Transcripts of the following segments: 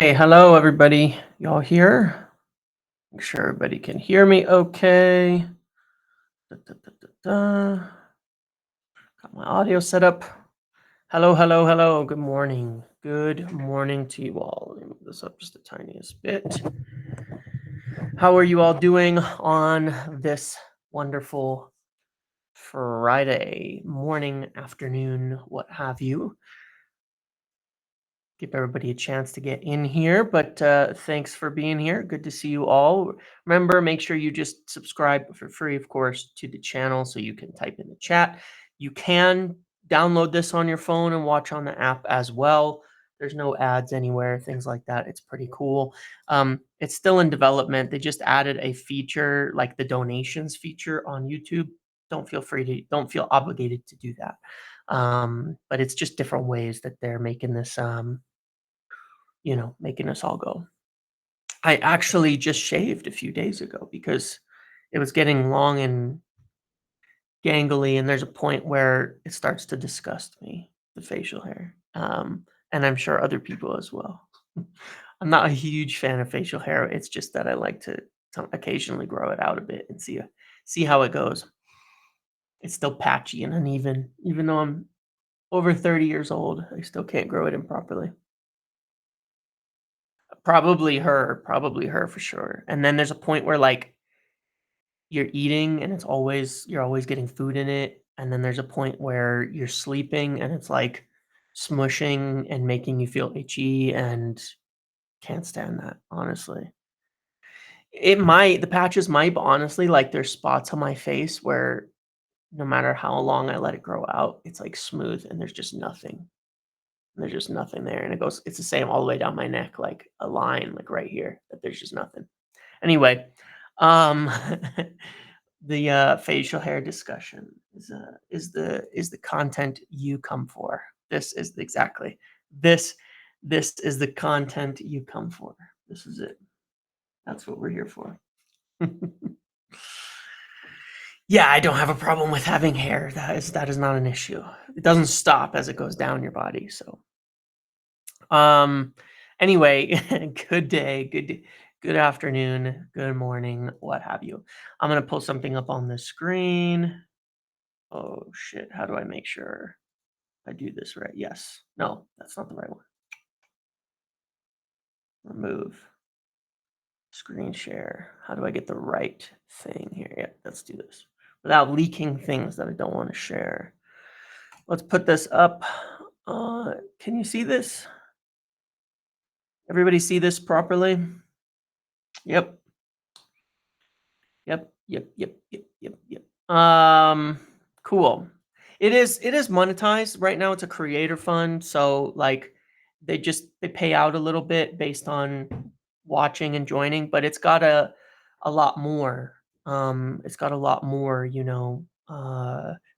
Hey, hello everybody. Y'all here? Make sure everybody can hear me okay. Da, da, da, da, da. Got my audio set up. Hello, hello, hello. Good morning. Good morning to you all. Let me move this up just the tiniest bit. How are you all doing on this wonderful Friday morning, afternoon, what have you? Give everybody a chance to get in here, but thanks for being here. Good to see you all. Remember, make sure you just subscribe for free, of course, to the channel so you can type in the chat. You can download this on your phone and watch on the app as well. There's no ads anywhere, things like that. It's pretty cool. It's still in development. They just added a feature like the donations feature on YouTube. Don't feel obligated to do that. But it's just different ways that they're making this making us all go. I actually just shaved a few days ago because it was getting long and gangly, and there's a point where it starts to disgust me, the facial hair. And I'm sure other people as well. I'm not a huge fan of facial hair. It's just that I like to occasionally grow it out a bit and see how it goes. It's still patchy and uneven, even though I'm over 30 years old. I still can't grow it in properly. Probably her for sure. And then there's a point where like you're eating and you're always getting food in it. And then there's a point where you're sleeping and it's like smushing and making you feel itchy and can't stand that, honestly. The patches might, but honestly, like there's spots on my face where no matter how long I let it grow out, it's like smooth and there's just nothing. There's just nothing there. And it's the same all the way down my neck, like a line, like right here, that there's just nothing. Anyway, um, the facial hair discussion is the content you come for. This this is the content you come for. This is it. That's what we're here for. Yeah, I don't have a problem with having hair. That is not an issue. It doesn't stop as it goes down your body. So, anyway, good day, good afternoon, good morning, what have you. I'm gonna pull something up on the screen. Oh shit! How do I make sure I do this right? Yes. No, that's not the right one. Remove screen share. How do I get the right thing here? Yeah, let's do this without leaking things that I don't want to share. Let's put this up. Can you see this? Everybody see this properly? Yep. Yep. Cool. It is monetized right now. It's a creator fund, so like they pay out a little bit based on watching and joining, but it's got a lot more. It's got a lot more,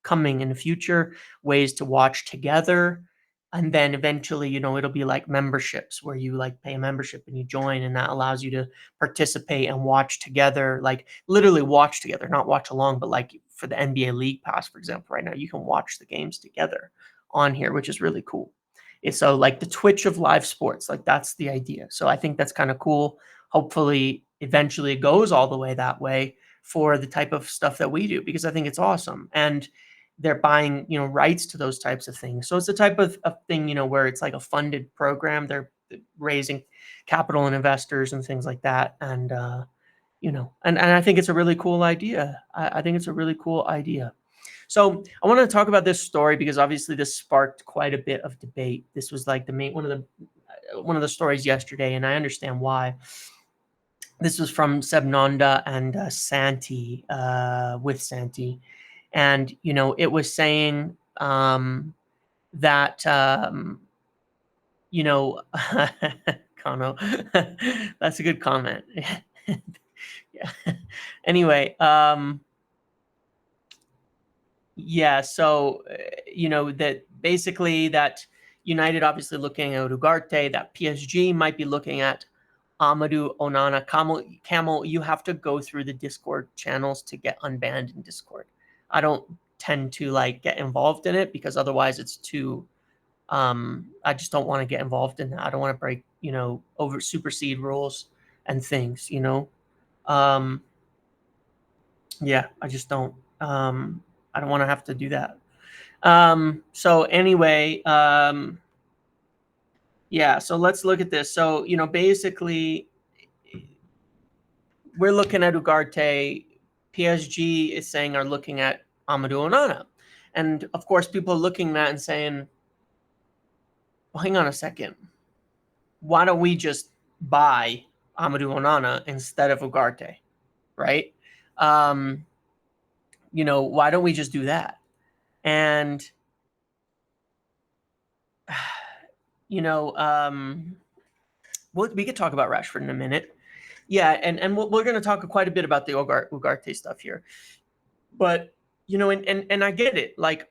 coming in the future, ways to watch together. And then eventually, it'll be like memberships where you like pay a membership and you join, and that allows you to participate and watch together, like literally watch together, not watch along, but like for the NBA League Pass, for example, right now you can watch the games together on here, which is really cool. It's so like the Twitch of live sports, like that's the idea. So I think that's kind of cool. Hopefully, eventually it goes all the way that way for the type of stuff that we do, because I think it's awesome. And they're buying, rights to those types of things. So it's the type of thing, where it's like a funded program. They're raising capital and investors and things like that. And, and I think it's a really cool idea. I think it's a really cool idea. So I want to talk about this story because obviously this sparked quite a bit of debate. This was like one of the stories yesterday, and I understand why. This was from Sebnonda and Santi, with Santi. And, it was saying that, Kano, that's a good comment. Yeah. Anyway, yeah, so, that basically that United obviously looking at Ugarte, that PSG might be looking at Amadou Onana. Camel, you have to go through the Discord channels to get unbanned in Discord. I don't tend to like get involved in it because otherwise it's too I just don't want to get involved in that. I don't want to break, over supersede rules and things, yeah, I just don't. I don't want to have to do that. So anyway, yeah, so let's look at this. So, basically, we're looking at Ugarte. PSG is saying are looking at Amadou Onana. And of course, people are looking at that and saying, well, hang on a second. Why don't we just buy Amadou Onana instead of Ugarte, right? Why don't we just do that? And, we could talk about Rashford in a minute. Yeah, and we're going to talk quite a bit about the Ugarte stuff here. But, and I get it. Like,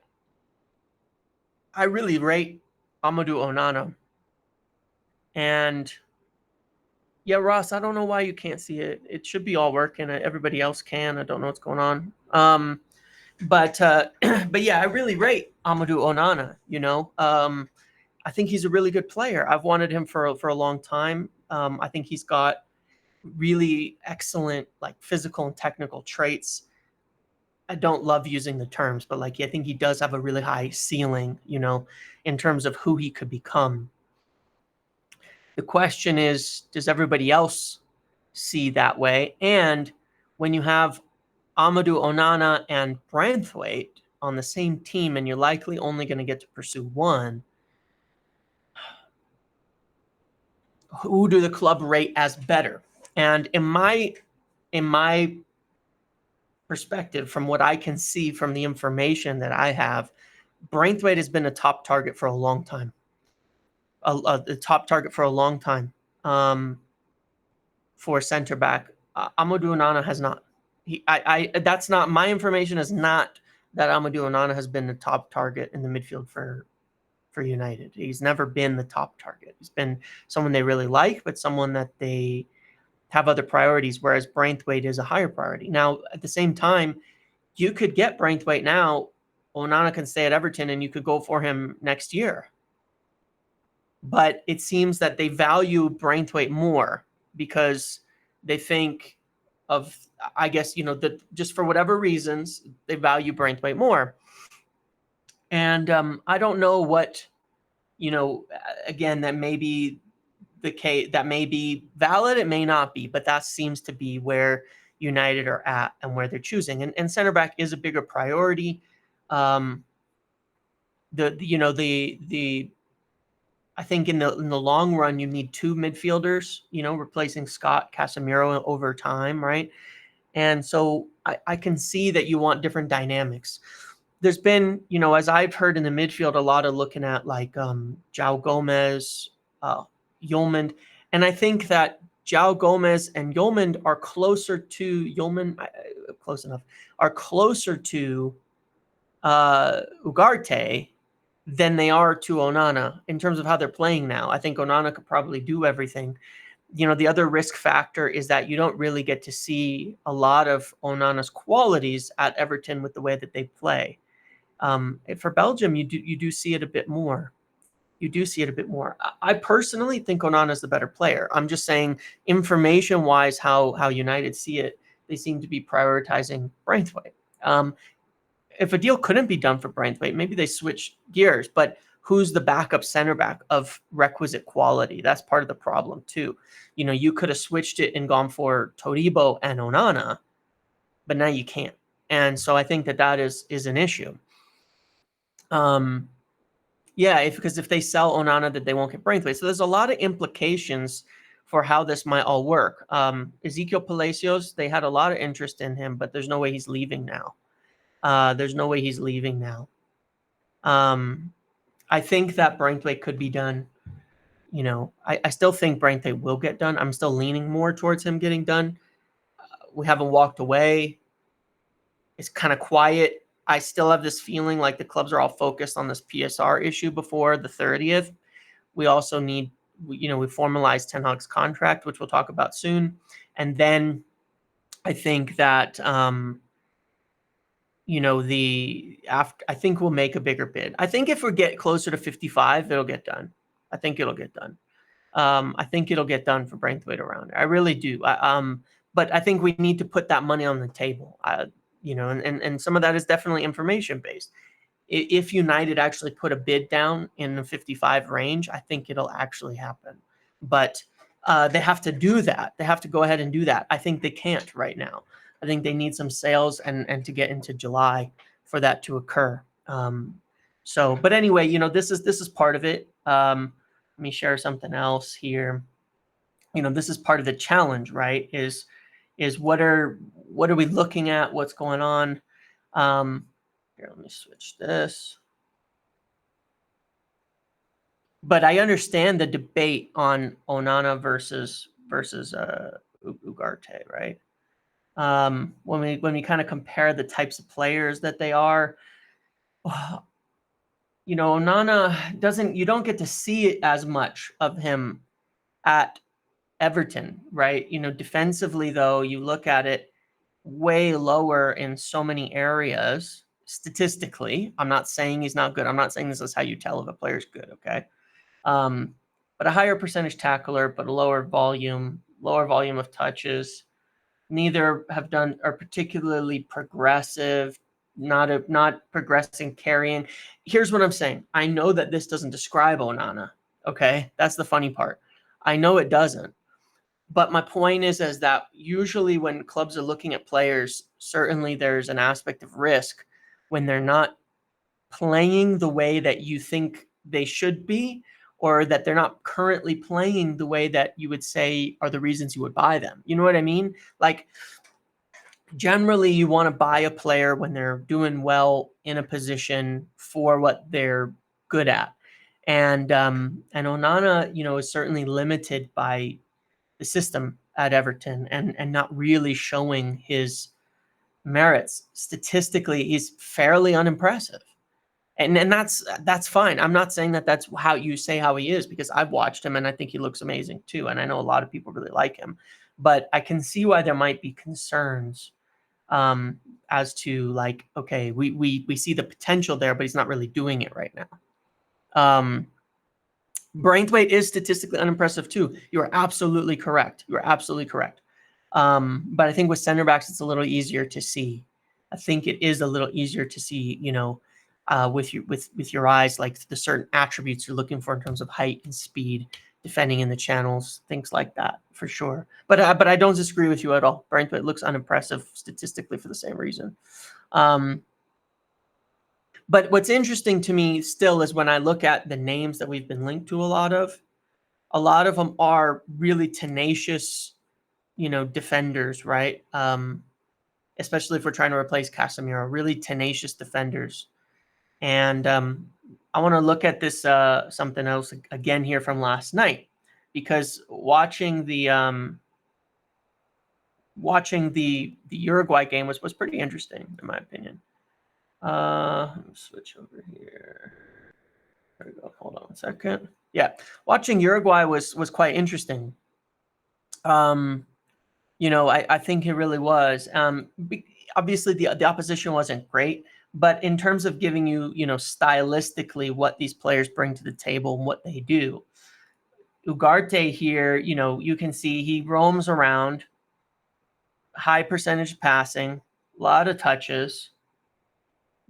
I really rate Amadou Onana. And, yeah, Ross, I don't know why you can't see it. It should be all working. Everybody else can. I don't know what's going on. But yeah, I really rate Amadou Onana, I think he's a really good player. I've wanted him for a long time. I think he's got really excellent, like, physical and technical traits. I don't love using the terms, but, like, I think he does have a really high ceiling, in terms of who he could become. The question is, does everybody else see that way? And when you have Amadou Onana and Branthwaite on the same team, and you're likely only going to get to pursue one, who do the club rate as better? And in my perspective, from what I can see from the information that I have, Branthwaite has been a top target for a long time. The top target for a long time for center back. Amadou Onana has not. That's not my information. Is not that Amadou Onana has been the top target in the midfield for United. He's never been the top target. He's been someone they really like, but someone that they have other priorities, whereas Branthwaite is a higher priority. Now, at the same time, you could get Branthwaite now. Onana can stay at Everton, and you could go for him next year. But it seems that they value Branthwaite more because they think of, I guess, that just for whatever reasons, they value Branthwaite more. And I don't know what, again, that may be the case, that may be valid, it may not be, but that seems to be where United are at and where they're choosing. And center back is a bigger priority. I think in the long run, you need two midfielders, replacing Scott Casemiro over time, right? And so I can see that you want different dynamics. There's been, as I've heard in the midfield, a lot of looking at like João Gomez, Yeomand, and I think that João Gomez and Yeomand are closer to Ugarte than they are to Onana in terms of how they're playing now. I think Onana could probably do everything. The other risk factor is that you don't really get to see a lot of Onana's qualities at Everton with the way that they play. For Belgium, you do see it a bit more. I personally think Onana is the better player. I'm just saying, information-wise, how United see it, they seem to be prioritizing Branthwaite. If a deal couldn't be done for Branthwaite, maybe they switch gears. But who's the backup center back of requisite quality? That's part of the problem too. You could have switched it and gone for Todibo and Onana, but now you can't. And so I think that is an issue. Yeah, because if they sell Onana, that they won't get Branthwaite. So there's a lot of implications for how this might all work. Ezekiel Palacios, they had a lot of interest in him, but there's no way he's leaving now. I think that Branthwaite could be done. I still think Branthwaite will get done. I'm still leaning more towards him getting done. We haven't walked away. It's kind of quiet. I still have this feeling like the clubs are all focused on this PSR issue before the 30th. We also need, we formalized Ten Hag's contract, which we'll talk about soon. And then I think that you know, I think we'll make a bigger bid. I think if we get closer to 55, it'll get done. I think it'll get done. I think it'll get done for Braithwaite around. I really do. But I think we need to put that money on the table. You know, and some of that is definitely information based. If United actually put a bid down in the 55 range, I think it'll actually happen. But they have to do that. They have to go ahead and do that. I think they can't right now. I think they need some sales and to get into July for that to occur. But anyway, you know, this is part of it. Let me share something else here. You know, this is part of the challenge, right? Is what are we looking at? What's going on? Here, let me switch this. But I understand the debate on Onana versus Ugarte, right? When we kind of compare the types of players that they are, you know, Onana you don't get to see it as much of him at Everton, right? You know, defensively though, you look at it way lower in so many areas statistically. I'm not saying he's not good. I'm not saying this is how you tell if a player's good, okay? But a higher percentage tackler, but a lower volume of touches. Neither are particularly progressive, not progressing, carrying. Here's what I'm saying. I know that this doesn't describe Onana, okay? That's the funny part. I know it doesn't. But my point is that usually when clubs are looking at players, certainly there's an aspect of risk when they're not playing the way that you think they should be, or that they're not currently playing the way that you would say are the reasons you would buy them. You know what I mean? Like, generally you want to buy a player when they're doing well in a position for what they're good at. And Onana, you know, is certainly limited by the system at Everton and not really showing his merits. Statistically, he's fairly unimpressive. And that's fine. I'm not saying that that's how you say how he is, because I've watched him and I think he looks amazing too. And I know a lot of people really like him, but I can see why there might be concerns as to like, okay, we see the potential there, but he's not really doing it right now. Braithwaite is statistically unimpressive too. You are absolutely correct. You are absolutely correct. But I think with center backs, it's a little easier to see. I think it is a little easier to see, you know, with your eyes, like the certain attributes you're looking for in terms of height and speed, defending in the channels, things like that, for sure. But I don't disagree with you at all. Braithwaite looks unimpressive statistically for the same reason. But what's interesting to me still is when I look at the names that we've been linked to a lot of them are really tenacious, you know, defenders, right? Especially if we're trying to replace Casemiro, really tenacious defenders. And I want to look at this something else again here from last night, because watching the Uruguay game was pretty interesting in my opinion. Let me switch over here. There we go. Hold on a second. Yeah, watching Uruguay was quite interesting. You know, I think it really was. Obviously, the opposition wasn't great, but in terms of giving you, you know, stylistically what these players bring to the table and what they do, Ugarte here, you know, you can see he roams around, high percentage passing, a lot of touches.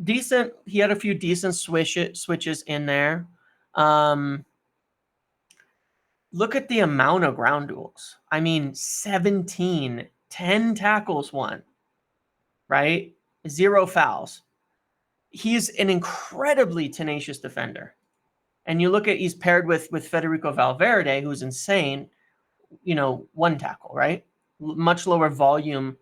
Decent. He had a few decent switches in there. Look at the amount of ground duels. I mean, 17, 10 tackles won, right? 0 fouls. He's an incredibly tenacious defender. And you look at, he's paired with Federico Valverde, who's insane, you know, 1 tackle, right? Much lower volume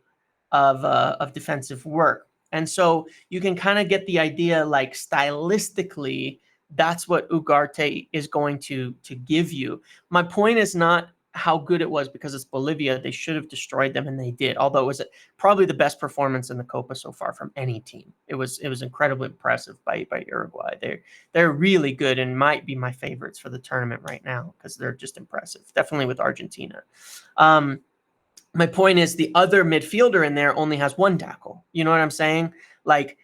of defensive work. And so you can kind of get the idea, like stylistically, that's what Ugarte is going to give you. My point is not how good it was because it's Bolivia. They should have destroyed them, and they did. Although it was probably the best performance in the Copa so far from any team. It was incredibly impressive by Uruguay. They're really good and might be my favorites for the tournament right now because they're just impressive. Definitely with Argentina. My point is the other midfielder in there only has 1 tackle. You know what I'm saying? Like,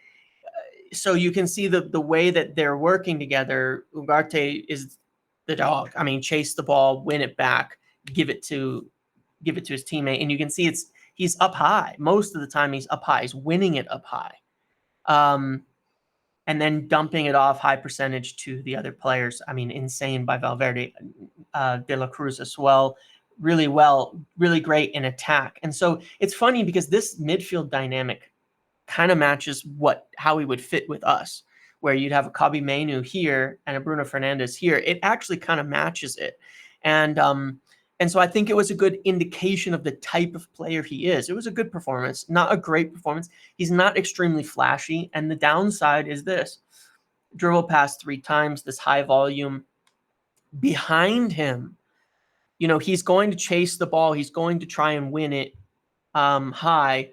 so you can see the way that they're working together. Ugarte is the dog. I mean, chase the ball, win it back, give it to his teammate, and you can see he's up high most of the time. He's up high. He's winning it up high, and then dumping it off high percentage to the other players. I mean, insane by Valverde, De La Cruz as well. Really great in attack. And so it's funny because this midfield dynamic kind of matches how he would fit with us, where you'd have a Kobbie Mainoo here and a Bruno Fernandes here. It actually kind of matches it. And so I think it was a good indication of the type of player he is. It was a good performance, not a great performance. He's not extremely flashy. And the downside is this: dribble past 3 times, this high volume behind him. He's going to chase the ball. He's going to try and win it high.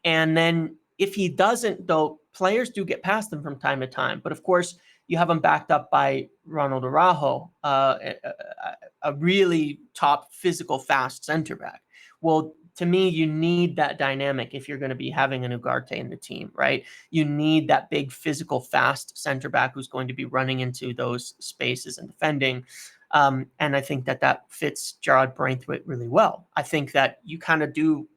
And then if he doesn't, though, players do get past him from time to time. But of course, you have him backed up by Ronald Araujo, a really top physical, fast center back. Well, to me, you need that dynamic if you're going to be having an Ugarte in the team, right? You need that big, physical, fast center back who's going to be running into those spaces and defending. And I think that fits Jarrad Braithwaite really well. I think that you kind of do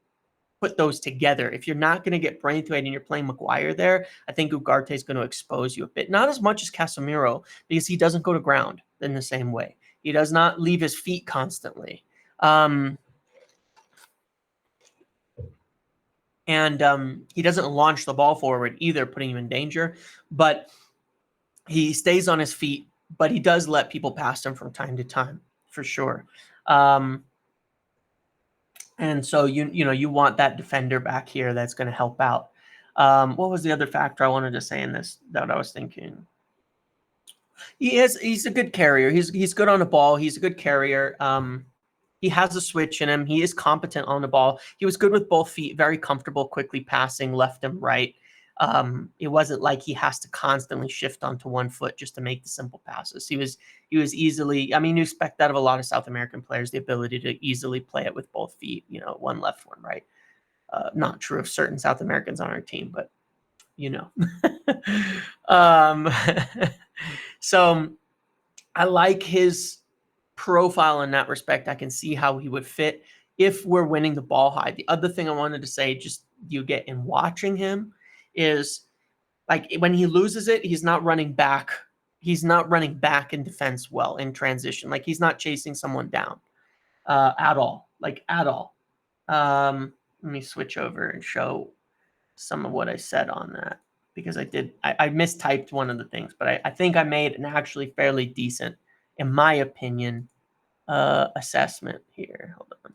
put those together. If you're not going to get Braithwaite and you're playing Maguire there, I think Ugarte is going to expose you a bit. Not as much as Casemiro, because he doesn't go to ground in the same way. He does not leave his feet constantly. And he doesn't launch the ball forward either, putting you in danger. But he stays on his feet, but he does let people pass him from time to time, for sure. And so you want that defender back here that's going to help out. What was the other factor I wanted to say in this that I was thinking? He's a good carrier. He's good on the ball. He's a good carrier. He has a switch in him. He is competent on the ball. He was good with both feet, very comfortable, quickly passing left and right. It wasn't like he has to constantly shift onto one foot just to make the simple passes. He was easily, I mean, you expect that of a lot of South American players, the ability to easily play it with both feet, one left, one right. Not true of certain South Americans on our team, but so I like his profile in that respect. I can see how he would fit if we're winning the ball high. The other thing I wanted to say, just you get in watching him, is like when he loses it, he's not running back. He's not running back in defense well in transition. Like he's not chasing someone down at all. Let me switch over and show some of what I said on that, because I mistyped one of the things, but I think I made an actually fairly decent, in my opinion, assessment here. Hold on.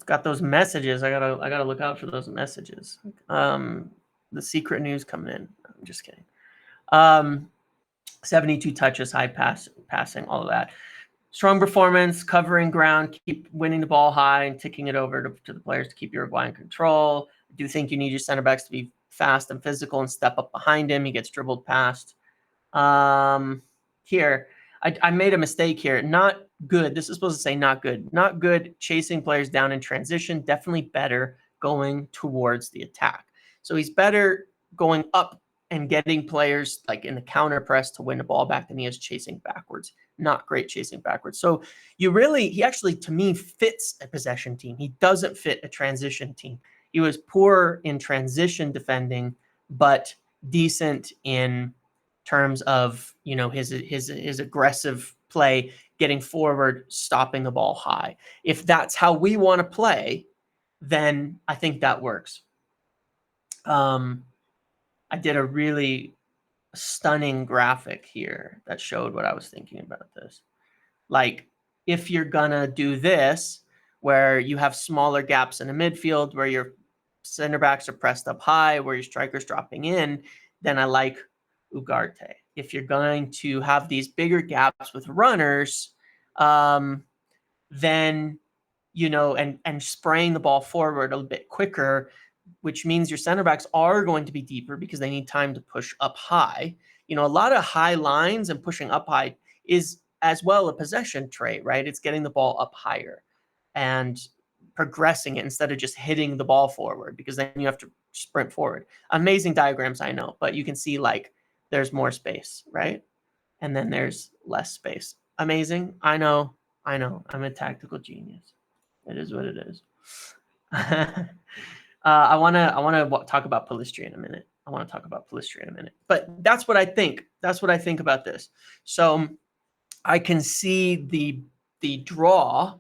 Got those messages. I gotta look out for those messages. The secret news coming in. I'm just kidding. 72 touches, high passing, all of that. Strong performance, covering ground, keep winning the ball high and ticking it over to the players to keep Uruguay in control. I do think you need your center backs to be fast and physical and step up behind him. He gets dribbled past. Here, I made a mistake here. Not good. This is supposed to say not good. Not good chasing players down in transition. Definitely better going towards the attack. So he's better going up and getting players like in the counter press to win the ball back than he is chasing backwards. Not great chasing backwards. So he actually, to me, fits a possession team. He doesn't fit a transition team. He was poor in transition defending, but decent in terms of his aggressive play, getting forward, stopping the ball high. If that's how we want to play, then I think that works. I did a really stunning graphic here that showed what I was thinking about this. Like, if you're gonna do this, where you have smaller gaps in the midfield, where your center backs are pressed up high, where your strikers dropping in, then I like Ugarte. If you're going to have these bigger gaps with runners, then and spraying the ball forward a bit quicker, which means your center backs are going to be deeper because they need time to push up high. A lot of high lines and pushing up high is as well a possession trait, right? It's getting the ball up higher. And progressing it instead of just hitting the ball forward, because then you have to sprint forward. Amazing diagrams, I know, but you can see like there's more space, right? And then there's less space. Amazing. I know. I'm a tactical genius. It is what it is. I want to talk about Pellistri in a minute. But that's what I think. That's what I think about this. So I can see the draw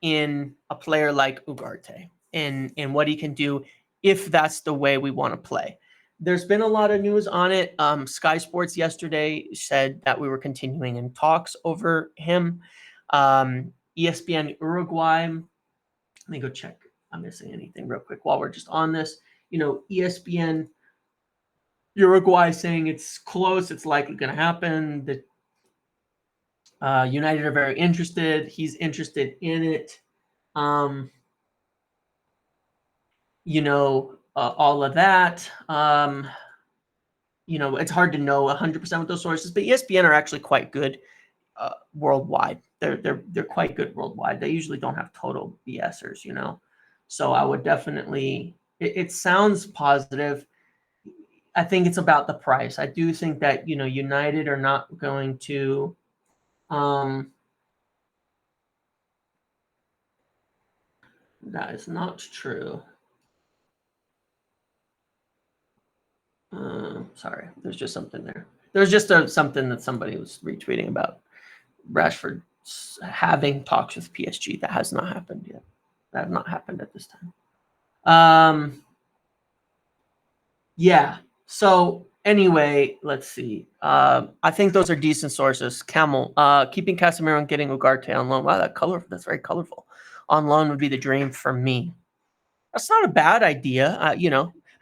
in a player like Ugarte and what he can do if that's the way we want to play. There's been a lot of news on it. Sky Sports yesterday said that we were continuing in talks over him. ESPN Uruguay, let me go check if I'm missing anything real quick while we're just on this. ESPN Uruguay saying it's close, it's likely going to happen. The United are very interested. He's interested in it. All of that. It's hard to know 100% with those sources, but ESPN are actually quite good worldwide. They're quite good worldwide. They usually don't have total BSers, So I would definitely. It sounds positive. I think it's about the price. I do think that United are not going to. That is not true. Sorry, there's just something there. There's just something that somebody was retweeting about Rashford having talks with PSG. That has not happened yet. That has not happened at this time. Yeah. So anyway, let's see. I think those are decent sources. Camel, keeping Casemiro and getting Ugarte on loan. Wow, that's very colorful. On loan would be the dream for me. That's not a bad idea,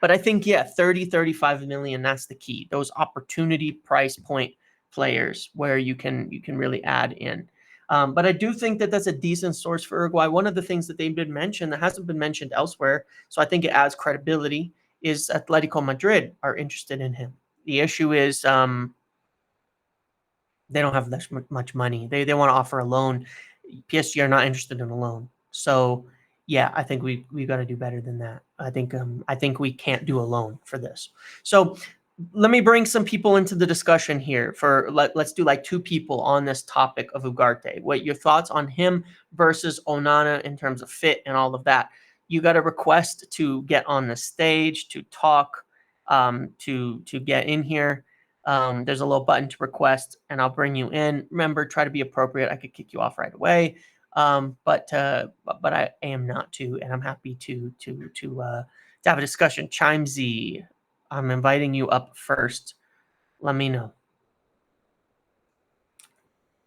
but I think, 30, 35 million, that's the key. Those opportunity price point players where you can really add in. But I do think that that's a decent source for Uruguay. One of the things that they've been mentioned that hasn't been mentioned elsewhere, so I think it adds credibility, is Atletico Madrid are interested in him. The issue is they don't have that much money. They want to offer a loan. PSG are not interested in a loan. So yeah, I think we got to do better than that. I think we can't do a loan for this. So let me bring some people into the discussion here. Let's do like two people on this topic of Ugarte. What your thoughts on him versus Onana in terms of fit and all of that? You got a request to get on the stage to talk, to get in here. There's a little button to request, and I'll bring you in. Remember, try to be appropriate. I could kick you off right away. But I am not to, and I'm happy to have a discussion. Zirkzee, I'm inviting you up first. Let me know.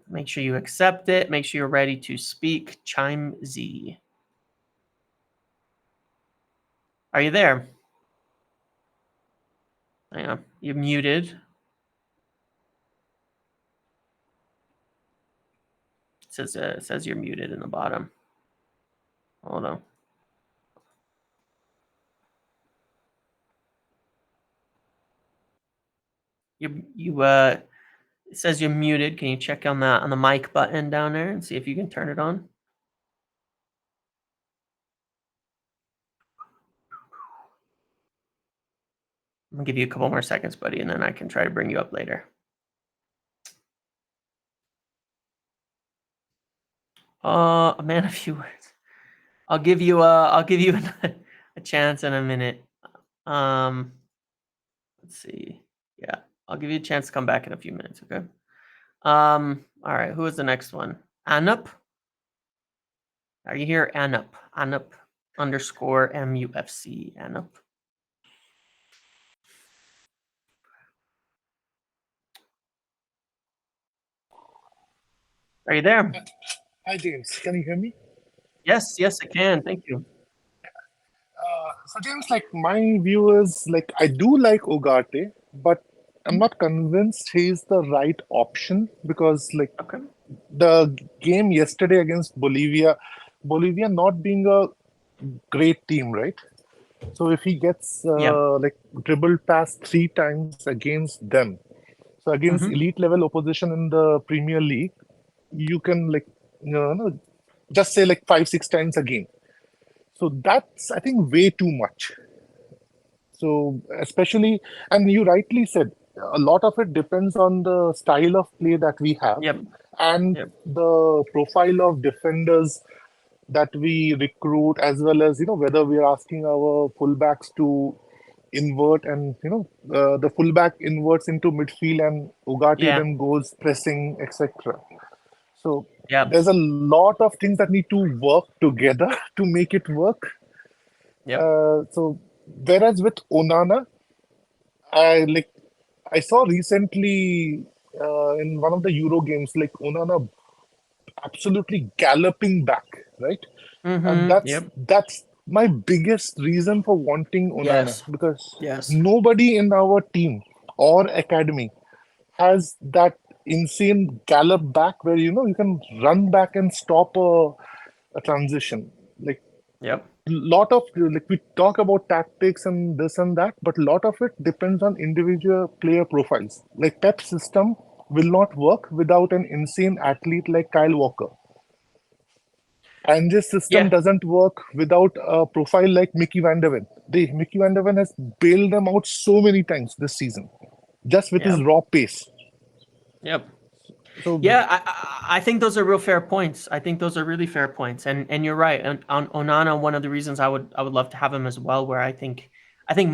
Make sure you accept it. Make sure you're ready to speak. Zirkzee, are you there? Hang on, you're muted. It says you're muted in the bottom. Hold on. It says you're muted. Can you check on the mic button down there and see if you can turn it on? I'm gonna give you a couple more seconds, buddy, and then I can try to bring you up later. A man of few words. I'll give you a chance in a minute. Let's see. Yeah, I'll give you a chance to come back in a few minutes. Okay. All right. Who is the next one? Anup. Are you here? Anup. Anup _ MUFC. Anup. Are you there? Hi, James. Can you hear me? Yes, I can. Thank you. So, James, my view is I do like Ugarte, but I'm not convinced he's the right option because Okay. the game yesterday against Bolivia not being a great team, right? So if he gets Yeah. dribbled past 3 times against them, so against elite level opposition in the Premier League, you can just say 5-6 times a game. So that's, I think, way too much. So especially, and you rightly said, a lot of it depends on the style of play that we have Yep. and Yep. the profile of defenders that we recruit, as well as, whether we are asking our fullbacks to invert and, the fullback inverts into midfield and Ugarte Yeah. then goes pressing, etc. So Yep. there's a lot of things that need to work together to make it work. Yep. So whereas with Onana, I like I saw recently in one of the Euro games, like Onana absolutely galloping back, right? And Mm-hmm. that's Yep. that's my biggest reason for wanting Onana, Yes. because Yes. nobody in our team or academy has that insane gallop back where you can run back and stop a transition. Like Yep. lot of, like, we talk about tactics and this and that, but a lot of it depends on individual player profiles. Like Pep's system will not work without an insane athlete like Kyle Walker. And this system Yeah. doesn't work without a profile like Mickey Van der Ven. Mickey Van der Ven has bailed them out so many times this season, just with his Yep. raw pace. Yep. So Yeah, I think those are real fair points. I think those are really fair points, and you're right. And on Onana, one of the reasons I would love to have him as well, where I think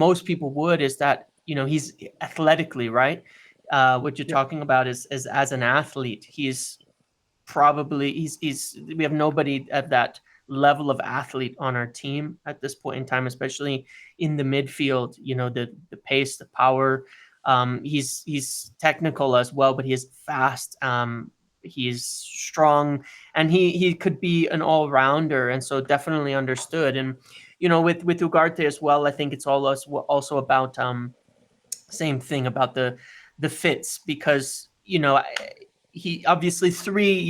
most people would, is that he's athletically right. What you're yeah, talking about is as an athlete, he's probably he's we have nobody at that level of athlete on our team at this point in time, especially in the midfield. The pace, the power. He's technical as well, but he is fast. He's strong, and he could be an all rounder, and so definitely understood. And with Ugarte as well, I think it's also about same thing about the fits, because he obviously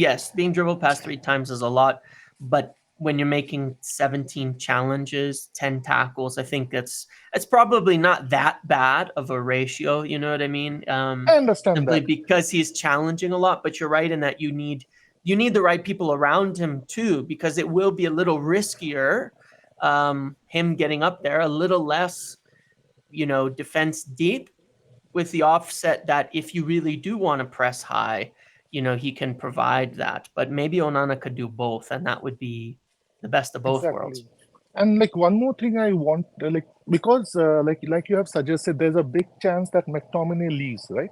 yes, being dribbled past 3 times is a lot, but when you're making 17 challenges, 10 tackles, I think it's probably not that bad of a ratio, you know what I mean? I understand Simply that. because he's challenging a lot. But you're right in that you need the right people around him too, because it will be a little riskier, him getting up there, a little less defense deep, with the offset that if you really do want to press high, he can provide that. But maybe Onana could do both, and that would be the best of both Exactly. worlds. And like one more thing I want, like, because like you have suggested, there's a big chance that McTominay leaves, right?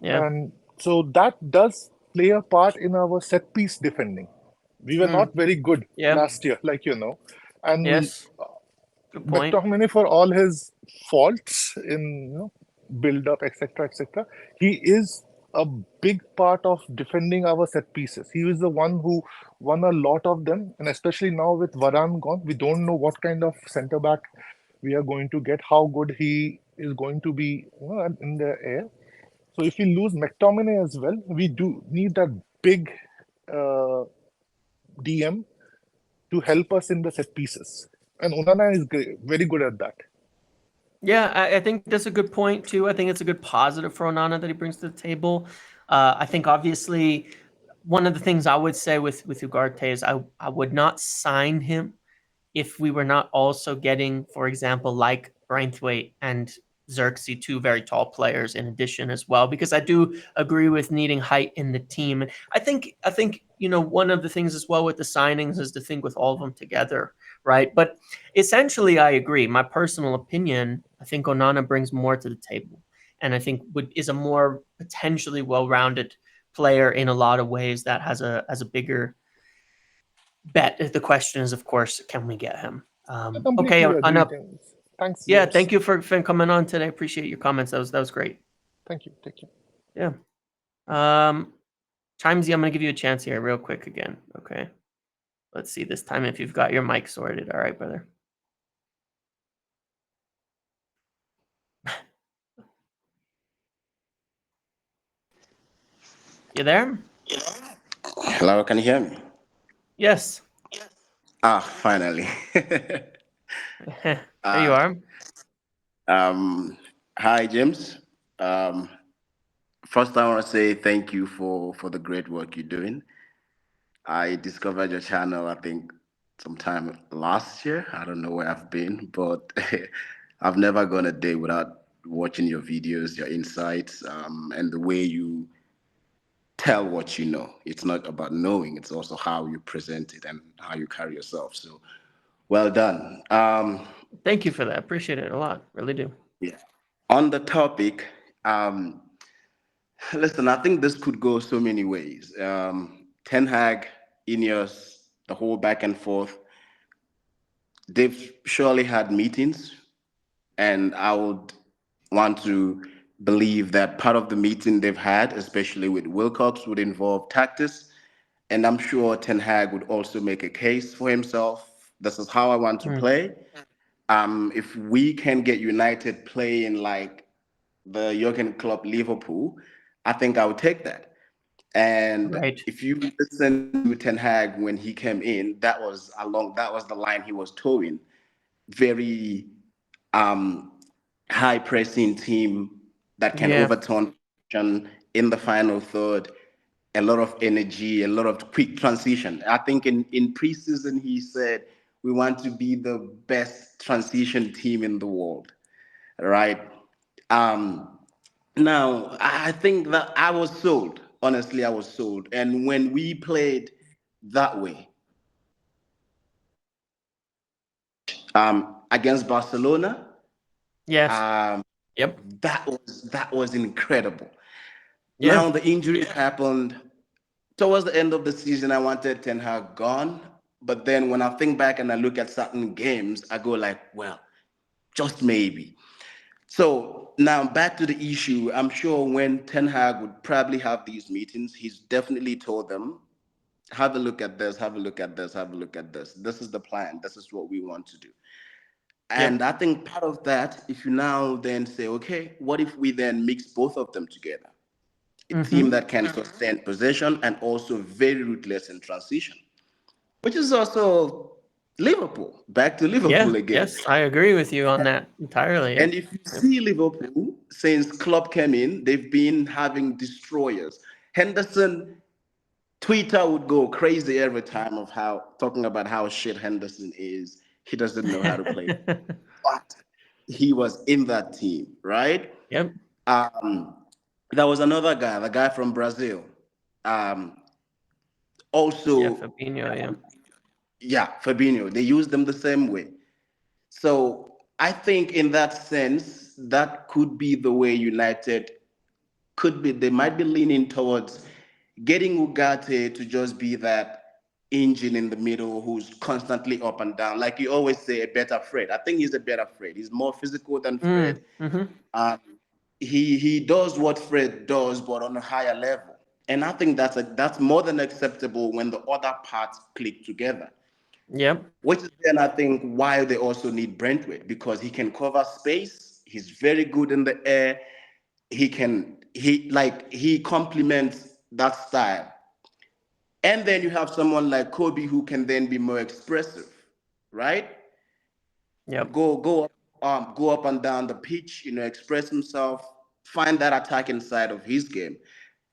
Yeah. And so that does play a part in our set piece defending. We were not Mm. very good Yeah. last year, and Yes. Good point. McTominay, for all his faults in build up, etc., etc., he is a big part of defending our set pieces. He is the one who won a lot of them, and especially now with Varane gone, we don't know what kind of centre back we are going to get, how good he is going to be, in the air. So if we lose McTominay as well, we do need that big uh, DM to help us in the set pieces. And Onana is very good at that. Yeah, I think that's a good point too. I think it's a good positive for Onana that he brings to the table. I think obviously one of the things I would say with Ugarte is I would not sign him if we were not also getting, for example, like Braithwaite and Zirkzee, 2 very tall players in addition as well, because I do agree with needing height in the team. I think one of the things as well with the signings is to think with all of them together, right? But essentially, I agree. My personal opinion, I think Onana brings more to the table, and I think is a more potentially well-rounded player in a lot of ways that has a bigger bet. The question is, of course, can we get him? I Okay, completely agree, Anup. James. Thanks, Yeah, James. thank you for coming on today. Appreciate your comments. That was great. Thank you. Take care. Yeah. Um, Chimesy, I'm gonna give you a chance here, real quick again. Okay. Let's see this time if you've got your mic sorted. All right, brother. You there? Hello, can you hear me? Yes. Ah, finally. There you uh, are. Hi, James. Um, First, I want to say thank you for the great work you're doing. I discovered your channel, I think, sometime last year. I don't know where I've been, but I've never gone a day without watching your videos, your insights, and the way you tell what you know. It's not about knowing, it's also how you present it and how you carry yourself. So well done. Thank you for that. Appreciate it a lot. Really do. Yeah. On the topic, um, listen, I think this could go so many ways. Ten Hag, Ineos, the whole back and forth, they've surely had meetings, and I would want to believe that part of the meeting they've had, especially with Wilcox, would involve tactics. And I'm sure Ten Hag would also make a case for himself. This is how I want to Mm, play. If we can get United playing like the Jurgen Klopp Liverpool, I think I would take that. And right. if you listen to Ten Hag when he came in, that was the line he was towing. Very um, high pressing team that can Yeah. overturn in the final third. A lot of energy, a lot of quick transition. I think in preseason he said we want to be the best transition team in the world, right? Um, Now I think that I was sold. Honestly, I was sold. And when we played that way against Barcelona, Yes. um, Yep. that was incredible. Yeah. Now the injury happened towards the end of the season. I wanted Ten Hag gone, but then when I think back and I look at certain games, I go like, well, just maybe. So now back to the issue. I'm sure when Ten Hag would probably have these meetings, he's definitely told them, have a look at this, have a look at this, have a look at this. This is the plan. This is what we want to do. And Yep. I think part of that, if you now then say, okay, what if we then mix both of them together? A team Mm-hmm. that can sustain possession and also very ruthless in transition, which is also Liverpool. Back to Yeah. Liverpool again. Yes. I agree with you on that entirely. And Yep. if you Yep. see Liverpool, since Klopp came in, they've been having destroyers. Henderson, Twitter would go crazy every time of how talking about how shit Henderson is. He doesn't know how to play. But he was in that team, right? Yep. Um, there was another guy, the guy from Brazil. Um, Yeah. also, Fabinho. Yeah. yeah, Fabinho. They use them the same way. So I think in that sense, that could be the way United could be. They might be leaning towards getting Ugarte to just be that engine in the middle who's constantly up and down. Like you always say, a better Fred. I think he's a better Fred. He's more physical than Fred. Mm-hmm. Um, he does what Fred does, but on a higher level. And I think that's more than acceptable when the other parts click together. Yep. Which is then I think why they also need Brentwood, because he can cover space. He's very good in the air. He complements that style. And then you have someone like Kobe who can then be more expressive, right? Yep. Go up and down the pitch, express himself, find that attacking side of his game.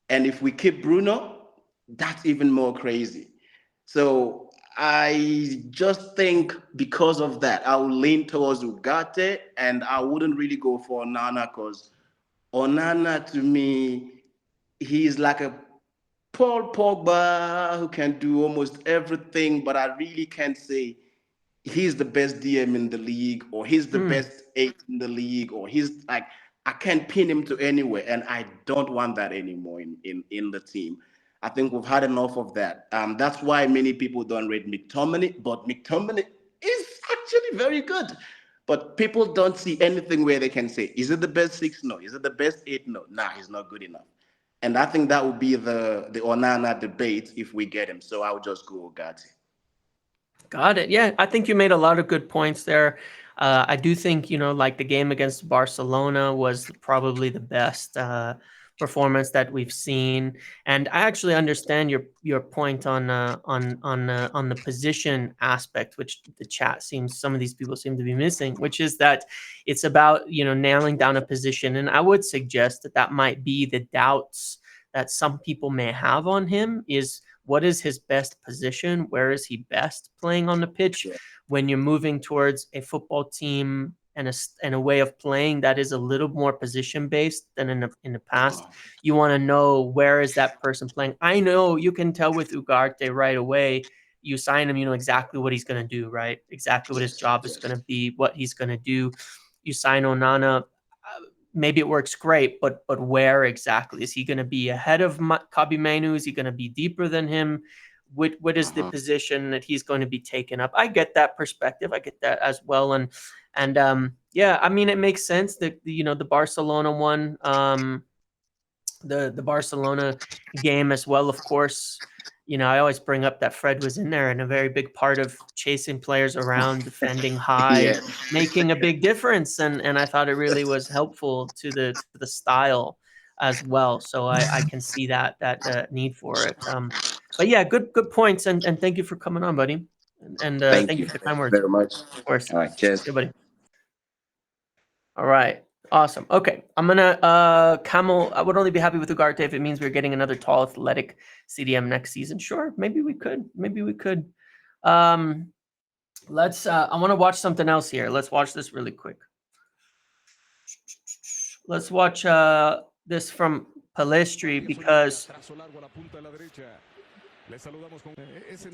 And if we keep Bruno, that's even more crazy. So I just think because of that, I will lean towards Ugarte, and I wouldn't really go for Onana because Onana to me, he's like a Paul Pogba who can do almost everything, but I really can't say he's the best DM in the league or he's the Mm. best eight in the league or he's like I can't pin him to anywhere, and I don't want that anymore in the team. I think we've had enough of that. That's why many people don't rate McTominay, but McTominay is actually very good. But people don't see anything where they can say, is it the best six? No. Is it the best eight? No. Nah, he's not good enough. And I think that would be the Onana debate if we get him. So I would just go Ugarte. Got it. Yeah, I think you made a lot of good points there. I do think, like the game against Barcelona was probably the best performance that we've seen, and I actually understand your point on the position aspect, which some of these people seem to be missing, which is that it's about nailing down a position, and I would suggest that might be the doubts that some people may have on him is what is his best position? Where is he best playing on the pitch? Yeah. When you're moving towards a football team and a way of playing that is a little more position based than in the past, you want to know where is that person playing. I know you can tell with Ugarte right away. You sign him, you know exactly what he's going to do, right? Exactly what his job is going to be, what he's going to do. You sign Onana, maybe it works great, but where exactly? Is he going to be ahead of Kabi Mainu? Is he going to be deeper than him? What is the position that he's going to be taken up? I get that perspective. I get that as well. And yeah, I mean, it makes sense that, you know, the Barcelona one, the Barcelona game as well, of course. You know, I always bring up that Fred was in there and a very big part of chasing players around, defending high, Yeah. making a big difference. And I thought it really was helpful to the style as well. So I can see that need for it. But yeah, good points, and thank you for coming on, buddy. And thank you for the kind words. Very much. Of course. All right, cheers. Yeah, buddy. All right. Awesome. Okay. I'm gonna Camel. I would only be happy with Ugarte if it means we're getting another tall, athletic CDM next season. Sure, maybe we could. Maybe we could. Let's I want to watch something else here. Let's watch this really quick. Let's watch this from Pellistri, because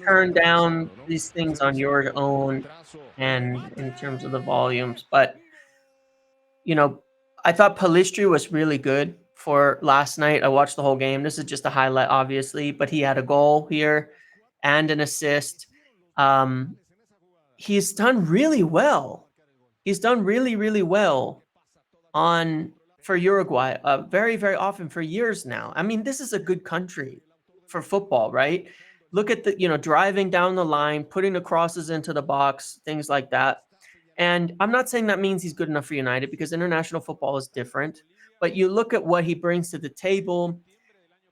turn down these things on your own and in terms of the volumes, but you know, I thought Pellistri was really good for last night. I watched the whole game. This is just a highlight, obviously, but he had a goal here and an assist. He's done really well. He's done really, really well for Uruguay, very, very often for years now. I mean, this is a good country for football, right? Look at the, you know, driving down the line, putting the crosses into the box, things like that. And I'm not saying that means he's good enough for United, because international football is different. But you look at what he brings to the table,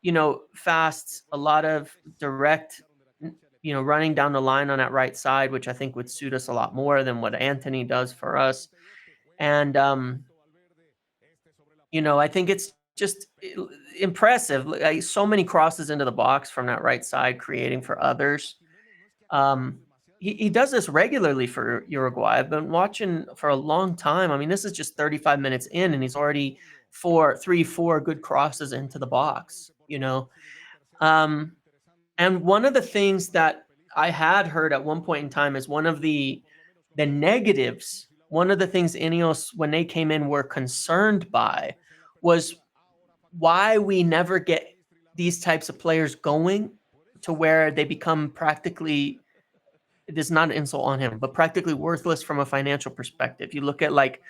you know, fast, a lot of direct, you know, running down the line on that right side, which I think would suit us a lot more than what Anthony does for us. And, you know, I think it's just impressive. So many crosses into the box from that right side, creating for others. He does this regularly for Uruguay. I've been watching for a long time. I mean, this is just 35 minutes in, and he's already 4 good crosses into the box, you know. And one of the things that I had heard at one point in time is one of the negatives, one of the things Ineos, when they came in, were concerned by was why we never get these types of players going to where they become practically, it is not an insult on him, but practically worthless from a financial perspective. You look at like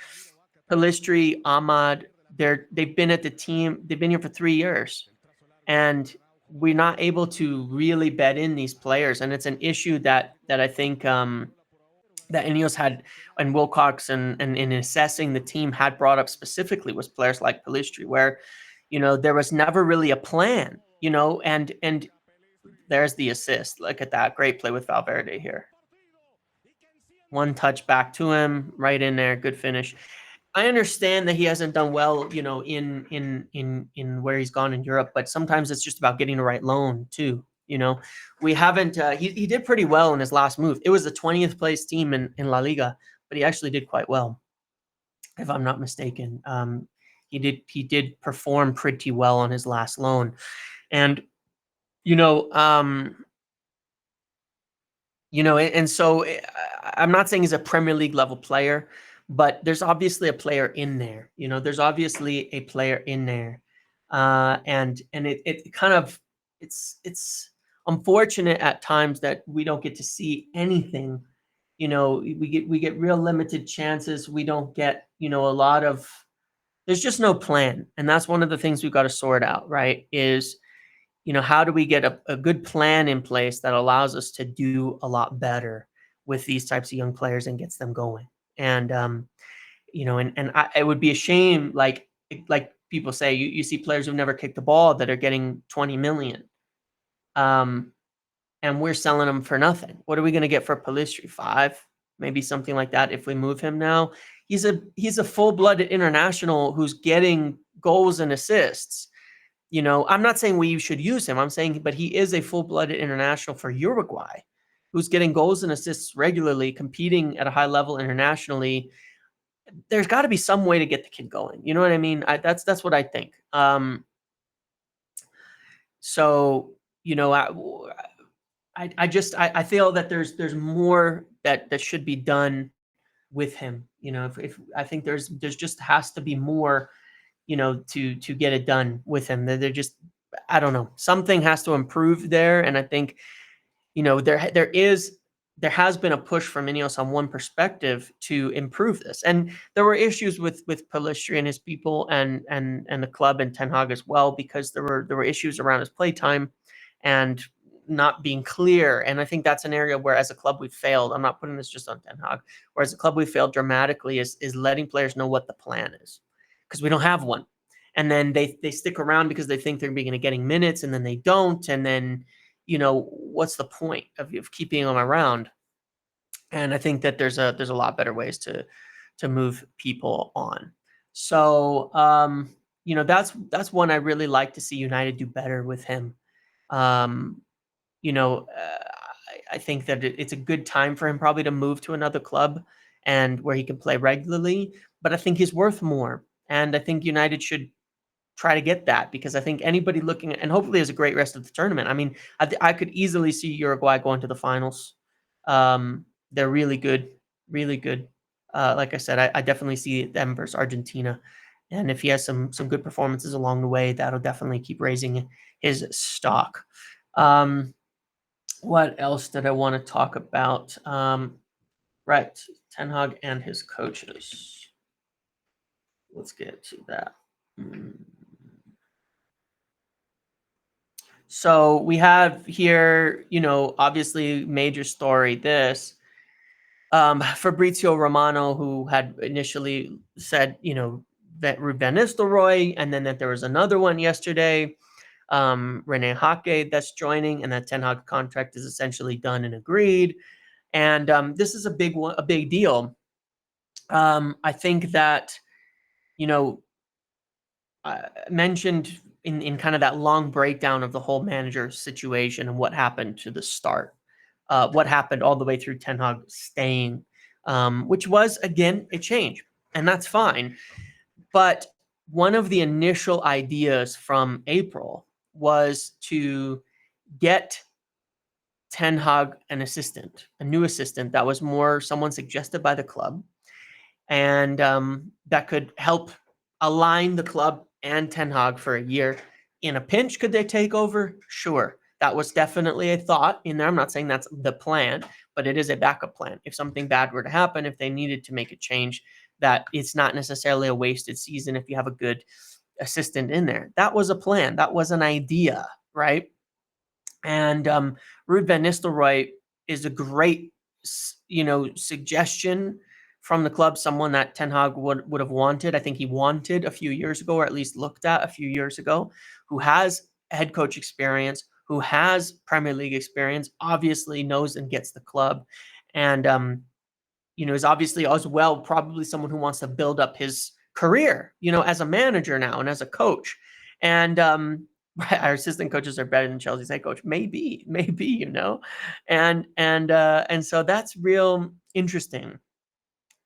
Pellistri, Ahmad, they've been at the team, they've been here for 3 years, and we're not able to really bet in these players. And it's an issue that I think that Ineos had, and Wilcox and in assessing the team had brought up specifically, was players like Pellistri, where, you know, there was never really a plan, you know, and there's the assist. Look at that. Great play with Valverde here. One touch back to him, right in there. Good finish. I understand that he hasn't done well, you know, in where he's gone in Europe, but sometimes it's just about getting the right loan too. You know, we haven't. He did pretty well in his last move. It was the 20th place team in La Liga, but he actually did quite well, if I'm not mistaken. He did perform pretty well on his last loan, and you know, and so I'm not saying he's a Premier League level player, but there's obviously a player in there. You know, there's obviously a player in there, and it kind of, it's unfortunate at times that we don't get to see anything. You know, we get real limited chances. We don't get, you know, a lot of. There's just no plan, and that's one of the things we've got to sort out. Right? Is, you know, how do we get a good plan in place that allows us to do a lot better with these types of young players and gets them going? And you know, it would be a shame, like people say, you see players who've never kicked the ball that are getting 20 million. And we're selling them for nothing. What are we going to get for Pellistri? 5, maybe something like that if we move him now. He's a full-blooded international who's getting goals and assists. You know, I'm not saying we should use him. I'm saying, but he is a full-blooded international for Uruguay, who's getting goals and assists regularly, competing at a high level internationally. There's got to be some way to get the kid going. You know what I mean? That's what I think. So you know, I feel that there's more that should be done with him. You know, if I think there's just has to be more, you know, to get it done with him. They're just, I don't know, something has to improve there, and I think, you know, there has been a push from Ineos on one perspective to improve this, and there were issues with Pellistri and his people and the club and Ten Hag as well, because there were issues around his playtime and not being clear. And I think that's an area where, as a club, we've failed. I'm not putting this just on Ten Hag. Where as a club, we failed dramatically is letting players know what the plan is, because we don't have one. And then they stick around because they think they're going to getting minutes, and then they don't. And then, you know, what's the point of keeping them around? And I think that there's a lot better ways to move people on. So you know, that's one I really like to see United do better with him. You know, I think that it's a good time for him probably to move to another club and where he can play regularly. But I think he's worth more, and I think United should try to get that, because I think anybody looking at, and hopefully has a great rest of the tournament. I mean, I could easily see Uruguay going to the finals. They're really good, really good. Like I said, I definitely see them versus Argentina, and if he has some good performances along the way, that'll definitely keep raising his stock. What else did I want to talk about? Right, Ten Hag and his coaches. Let's get to that. So we have here, you know, obviously major story this. Fabrizio Romano, who had initially said, you know, that Van Nistelrooy, and then that there was another one yesterday, Rene Hake, that's joining, and that Ten Hag contract is essentially done and agreed. And this is a big deal. I think that, you know, I mentioned in kind of that long breakdown of the whole manager situation and what happened to the start, what happened all the way through Ten Hag staying, which was, again, a change, and that's fine. But one of the initial ideas from April was to get Ten Hag an assistant, a new assistant that was more someone suggested by the club, and that could help align the club and Ten Hag for a year. In a pinch, could they take over? Sure. That was definitely a thought in there. I'm not saying that's the plan, but it is a backup plan. If something bad were to happen, if they needed to make a change, that it's not necessarily a wasted season if you have a good assistant in there. That was a plan. That was an idea, right? And Ruud van Nistelrooy is a great, you know, suggestion from the club, someone that Ten Hag would have wanted. I think he wanted a few years ago, or at least looked at a few years ago, who has head coach experience, who has Premier League experience, obviously knows and gets the club, and you know, is obviously as well probably someone who wants to build up his career, you know, as a manager now and as a coach. And our assistant coaches are better than Chelsea's head coach. Maybe, you know, and so that's real interesting.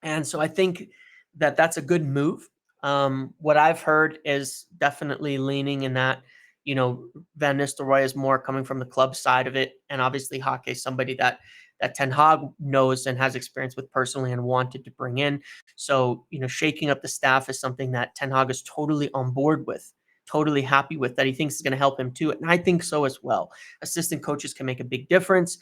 And so I think that that's a good move. What I've heard is definitely leaning in that, you know, Van Nistelrooy is more coming from the club side of it. And obviously Hake is somebody that Ten Hag knows and has experience with personally and wanted to bring in. So, you know, shaking up the staff is something that Ten Hag is totally on board with, totally happy with, that he thinks is going to help him too. And I think so as well. Assistant coaches can make a big difference.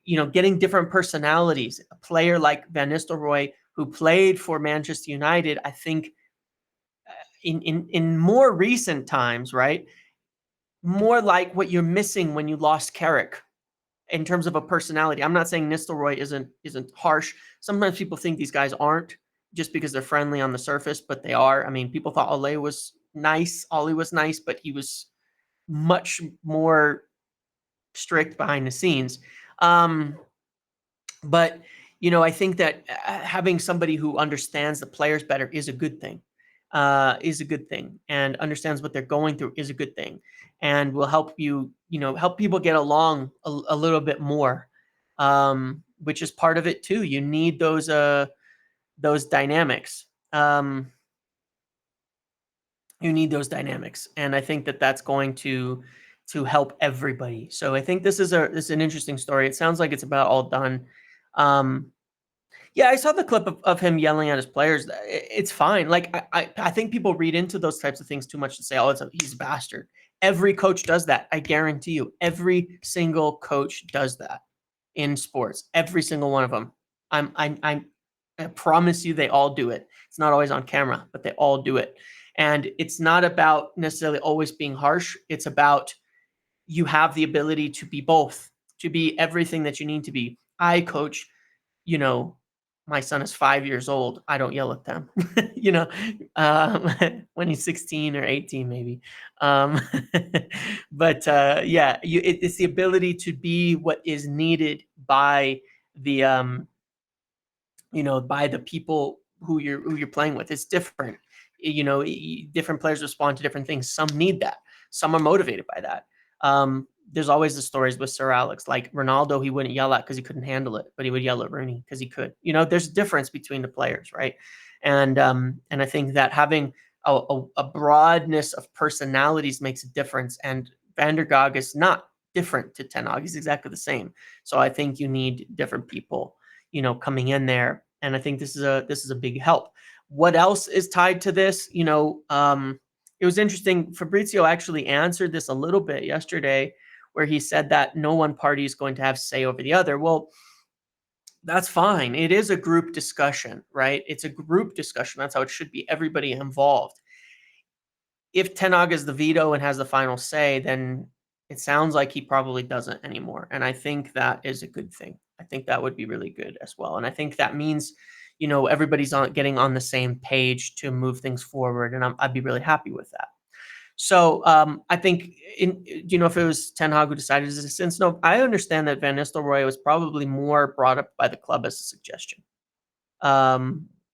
You know, getting different personalities, a player like Van Nistelrooy, who played for Manchester United, I think in more recent times, right? More like what you're missing when you lost Carrick in terms of a personality. I'm not saying Nistelrooy isn't harsh. Sometimes people think these guys aren't just because they're friendly on the surface, but they are. I mean, people thought Ole was nice, but he was much more strict behind the scenes. But you know, I think that having somebody who understands the players better is a good thing. is a good thing, and understands what they're going through is a good thing, and will help help people get along a little bit more, which is part of it too. You need those dynamics. And I think that that's going to help everybody. So I think this is an interesting story. It sounds like it's about all done. Yeah, I saw the clip of him yelling at his players. It's fine. Like I think people read into those types of things too much to say, oh, he's a bastard. Every coach does that. I guarantee you, every single coach does that in sports. Every single one of them. I promise you, they all do it. It's not always on camera, but they all do it. And it's not about necessarily always being harsh. It's about you have the ability to be both, to be everything that you need to be. I coach, my son is 5 years old. I don't yell at them, when he's 16 or 18, maybe. But yeah, it's the ability to be what is needed by the, by the people who you're playing with. It's different. Different players respond to different things. Some need that. Some are motivated by that. There's always the stories with Sir Alex, like Ronaldo, he wouldn't yell at because he couldn't handle it, but he would yell at Rooney because he could. There's a difference between the players, right? And I think that having a broadness of personalities makes a difference. And Van der Gaag is not different to Ten Hag. He's exactly the same. So I think you need different people, coming in there. And I think this is a big help. What else is tied to this? It was interesting. Fabrizio actually answered this a little bit yesterday, where he said that no one party is going to have say over the other. Well, that's fine. It is a group discussion, right? It's a group discussion. That's how it should be. Everybody involved. If Ten Hag is the veto and has the final say, then it sounds like he probably doesn't anymore. And I think that is a good thing. I think that would be really good as well. And I think that means, everybody's getting on the same page to move things forward. And I'd be really happy with that. So I think, if it was Ten Hag who decided his assistance, no, I understand that Van Nistelrooy was probably more brought up by the club as a suggestion.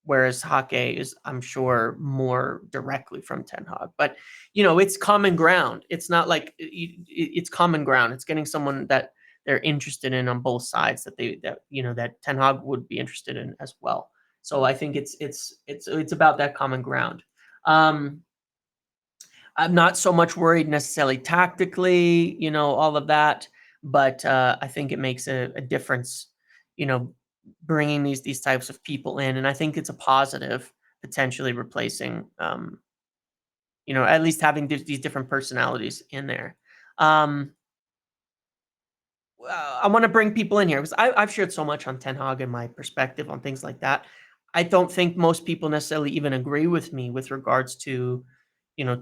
Whereas Hake is, I'm sure, more directly from Ten Hag. But, it's common ground. It's not like it's common ground. It's getting someone that they're interested in on both sides, that Ten Hag would be interested in as well. So I think it's about that common ground. I'm not so much worried necessarily tactically, all of that, but I think it makes a difference, bringing these types of people in, and I think it's a positive, potentially replacing, at least having these different personalities in there. I want to bring people in here because I've shared so much on Ten Hag and my perspective on things like that. I don't think most people necessarily even agree with me with regards to,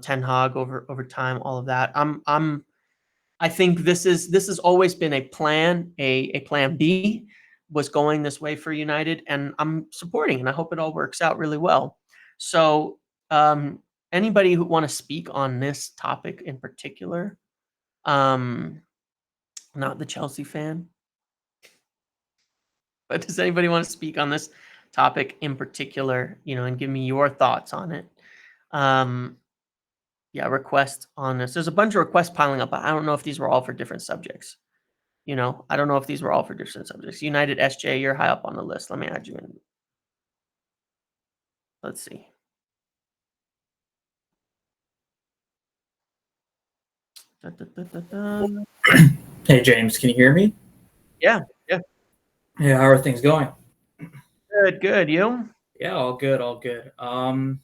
Ten Hag over time, all of that. I think this has always been a plan. A plan B was going this way for United, and I'm supporting, and I hope it all works out really well. So, anybody who want to speak on this topic in particular, not the Chelsea fan, but does anybody want to speak on this topic in particular, and give me your thoughts on it? Yeah, request on this. There's a bunch of requests piling up. I don't know if these were all for different subjects. I don't know if these were all for different subjects. United SJ, you're high up on the list. Let me add you in. Let's see. Hey, James, can you hear me? Yeah. Yeah, how are things going? Good. You? Yeah, all good. I'm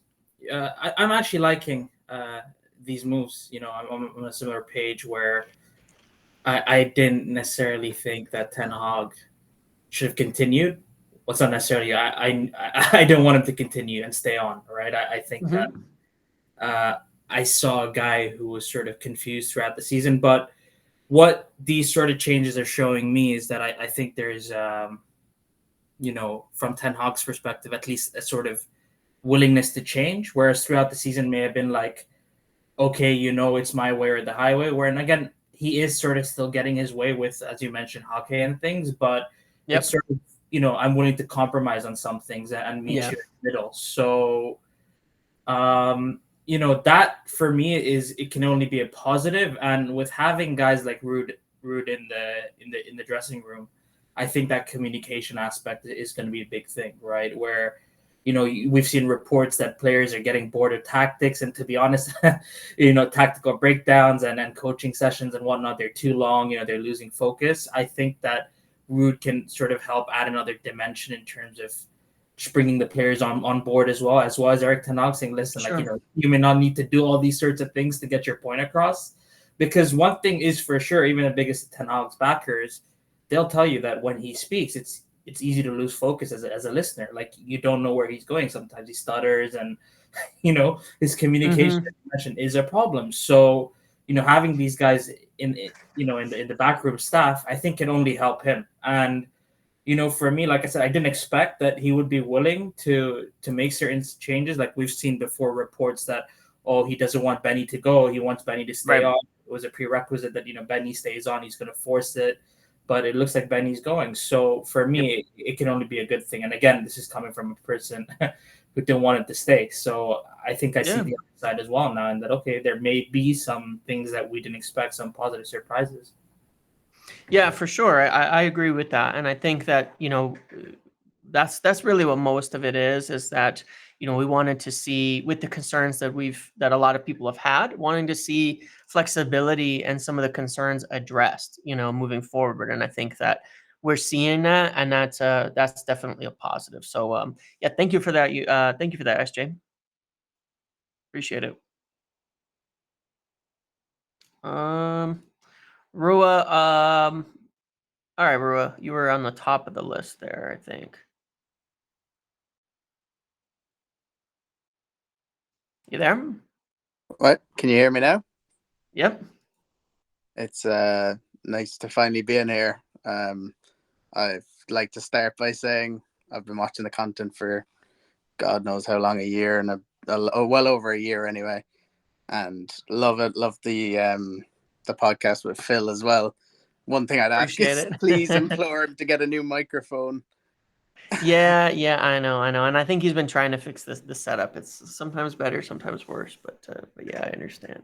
actually liking these moves. I'm on a similar page where I didn't necessarily think that Ten Hag should have continued. What's not necessarily I don't want him to continue and stay on, right? I think that I saw a guy who was sort of confused throughout the season, but what these sort of changes are showing me is that I think there's from Ten Hag's perspective, at least a sort of willingness to change, whereas throughout the season may have been like, okay, it's my way or the highway, and again, he is sort of still getting his way with, as you mentioned, hockey and things, but it's sort of, I'm willing to compromise on some things and meet you in the middle. So That for me it can only be a positive, and with having guys like Rude in the dressing room, I think that communication aspect is going to be a big thing, right? Where we've seen reports that players are getting bored of tactics, and to be honest, tactical breakdowns and coaching sessions and whatnot, they're too long. They're losing focus. I think that Rude can sort of help add another dimension in terms of just bringing the players on board as well as Eric Ten Hag saying, listen, Sure. you may not need to do all these sorts of things to get your point across. Because one thing is for sure, even the biggest Ten Hag's backers, they'll tell you that when he speaks, it's easy to lose focus as a listener. Like, you don't know where he's going. Sometimes he stutters, and his communication is a problem. So having these guys in the backroom staff, I think can only help him. And for me, like I said, I didn't expect that he would be willing to make certain changes. Like we've seen before reports that, he doesn't want Benny to go. He wants Benny to stay on. It was a prerequisite that, Benny stays on. He's going to force it. But it looks like Benny's going. So for me, it can only be a good thing. And again, this is coming from a person who didn't want it to stay. So I think I see the other side as well now, and that, okay, there may be some things that we didn't expect, some positive surprises. Yeah, for sure. I agree with that. And I think that, that's really what most of it is that, we wanted to see, with the concerns that a lot of people have had, wanting to see flexibility and some of the concerns addressed, moving forward. And I think that we're seeing that, and that's definitely a positive. So, thank you for that. Thank you for that, SJ. Appreciate it. Rua, all right, Rua, you were on the top of the list there, I think. You there? What? Can you hear me now? Yep. It's nice to finally be in here. I'd like to start by saying I've been watching the content for God knows how long, a year, and well over a year anyway, and love it. Love the podcast with Phil as well. One thing I'd ask is please implore him to get a new microphone. Yeah, I know, and I think he's been trying to fix the setup. It's sometimes better, sometimes worse, but yeah, I understand.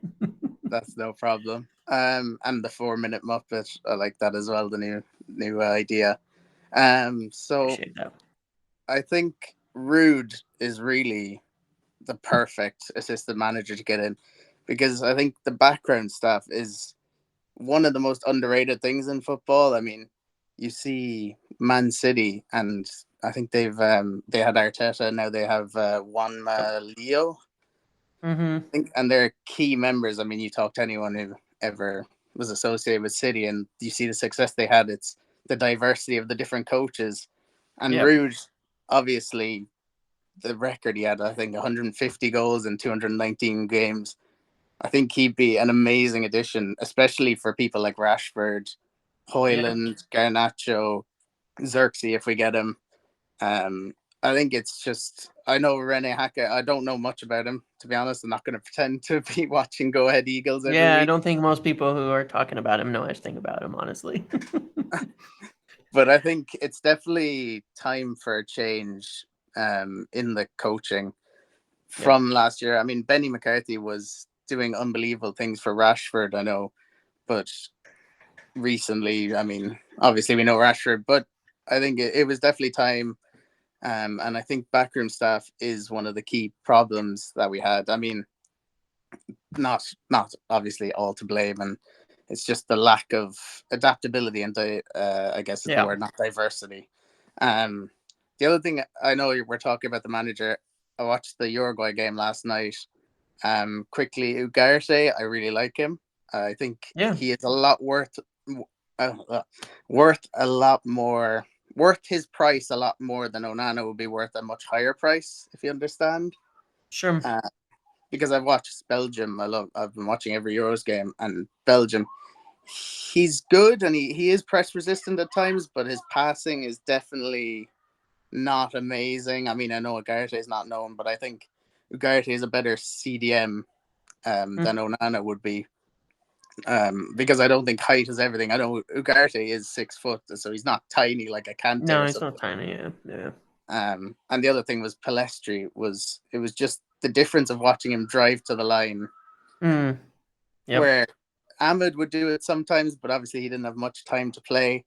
That's no problem. And the 4-minute Muppet, I like that as well. The new idea. So Appreciate that. I think Rude is really the perfect assistant manager to get in, because I think the background staff is one of the most underrated things in football. I mean, you see Man City, and I think they had Arteta, now they have Juan Leo. Mm-hmm. I think, and they're key members. I mean, you talk to anyone who ever was associated with City, and you see the success they had. It's the diversity of the different coaches. And Rude, obviously, the record he had, I think 150 goals in 219 games. I think he'd be an amazing addition, especially for people like Rashford, Højlund, Garnacho, Zirkzee, if we get him. I think it's just, I know Rene Hackett, I don't know much about him, to be honest. I'm not going to pretend to be watching Go Ahead Eagles every week. I don't think most people who are talking about him know anything about him, honestly. But I think it's definitely time for a change in the coaching from last year. I mean, Benny McCarthy was doing unbelievable things for Rashford, I know, but recently, I mean, obviously we know Rashford, but I think it was definitely time. And I think backroom staff is one of the key problems that we had. I mean, not obviously all to blame, and it's just the lack of adaptability and I guess it's the word, not diversity. The other thing, I know we're talking about the manager. I watched the Uruguay game last night. Quickly, Ugarte, I really like him. I think he is a lot worth a lot more, worth his price a lot more than Onana would be worth a much higher price, if you understand. Sure. Because I've watched Belgium. I've been watching every Euros game, and Belgium, he's good and he is press resistant at times, but his passing is definitely not amazing. I mean, I know Ugarte is not known, but I think Ugarte is a better CDM than Onana would be. Because I don't think height is everything. I know Ugarte is 6 foot, so he's not tiny like a Kante. No, he's not tiny. Yeah. And the other thing was Pellistri it was just the difference of watching him drive to the line, Yep. where Ahmed would do it sometimes, but obviously he didn't have much time to play.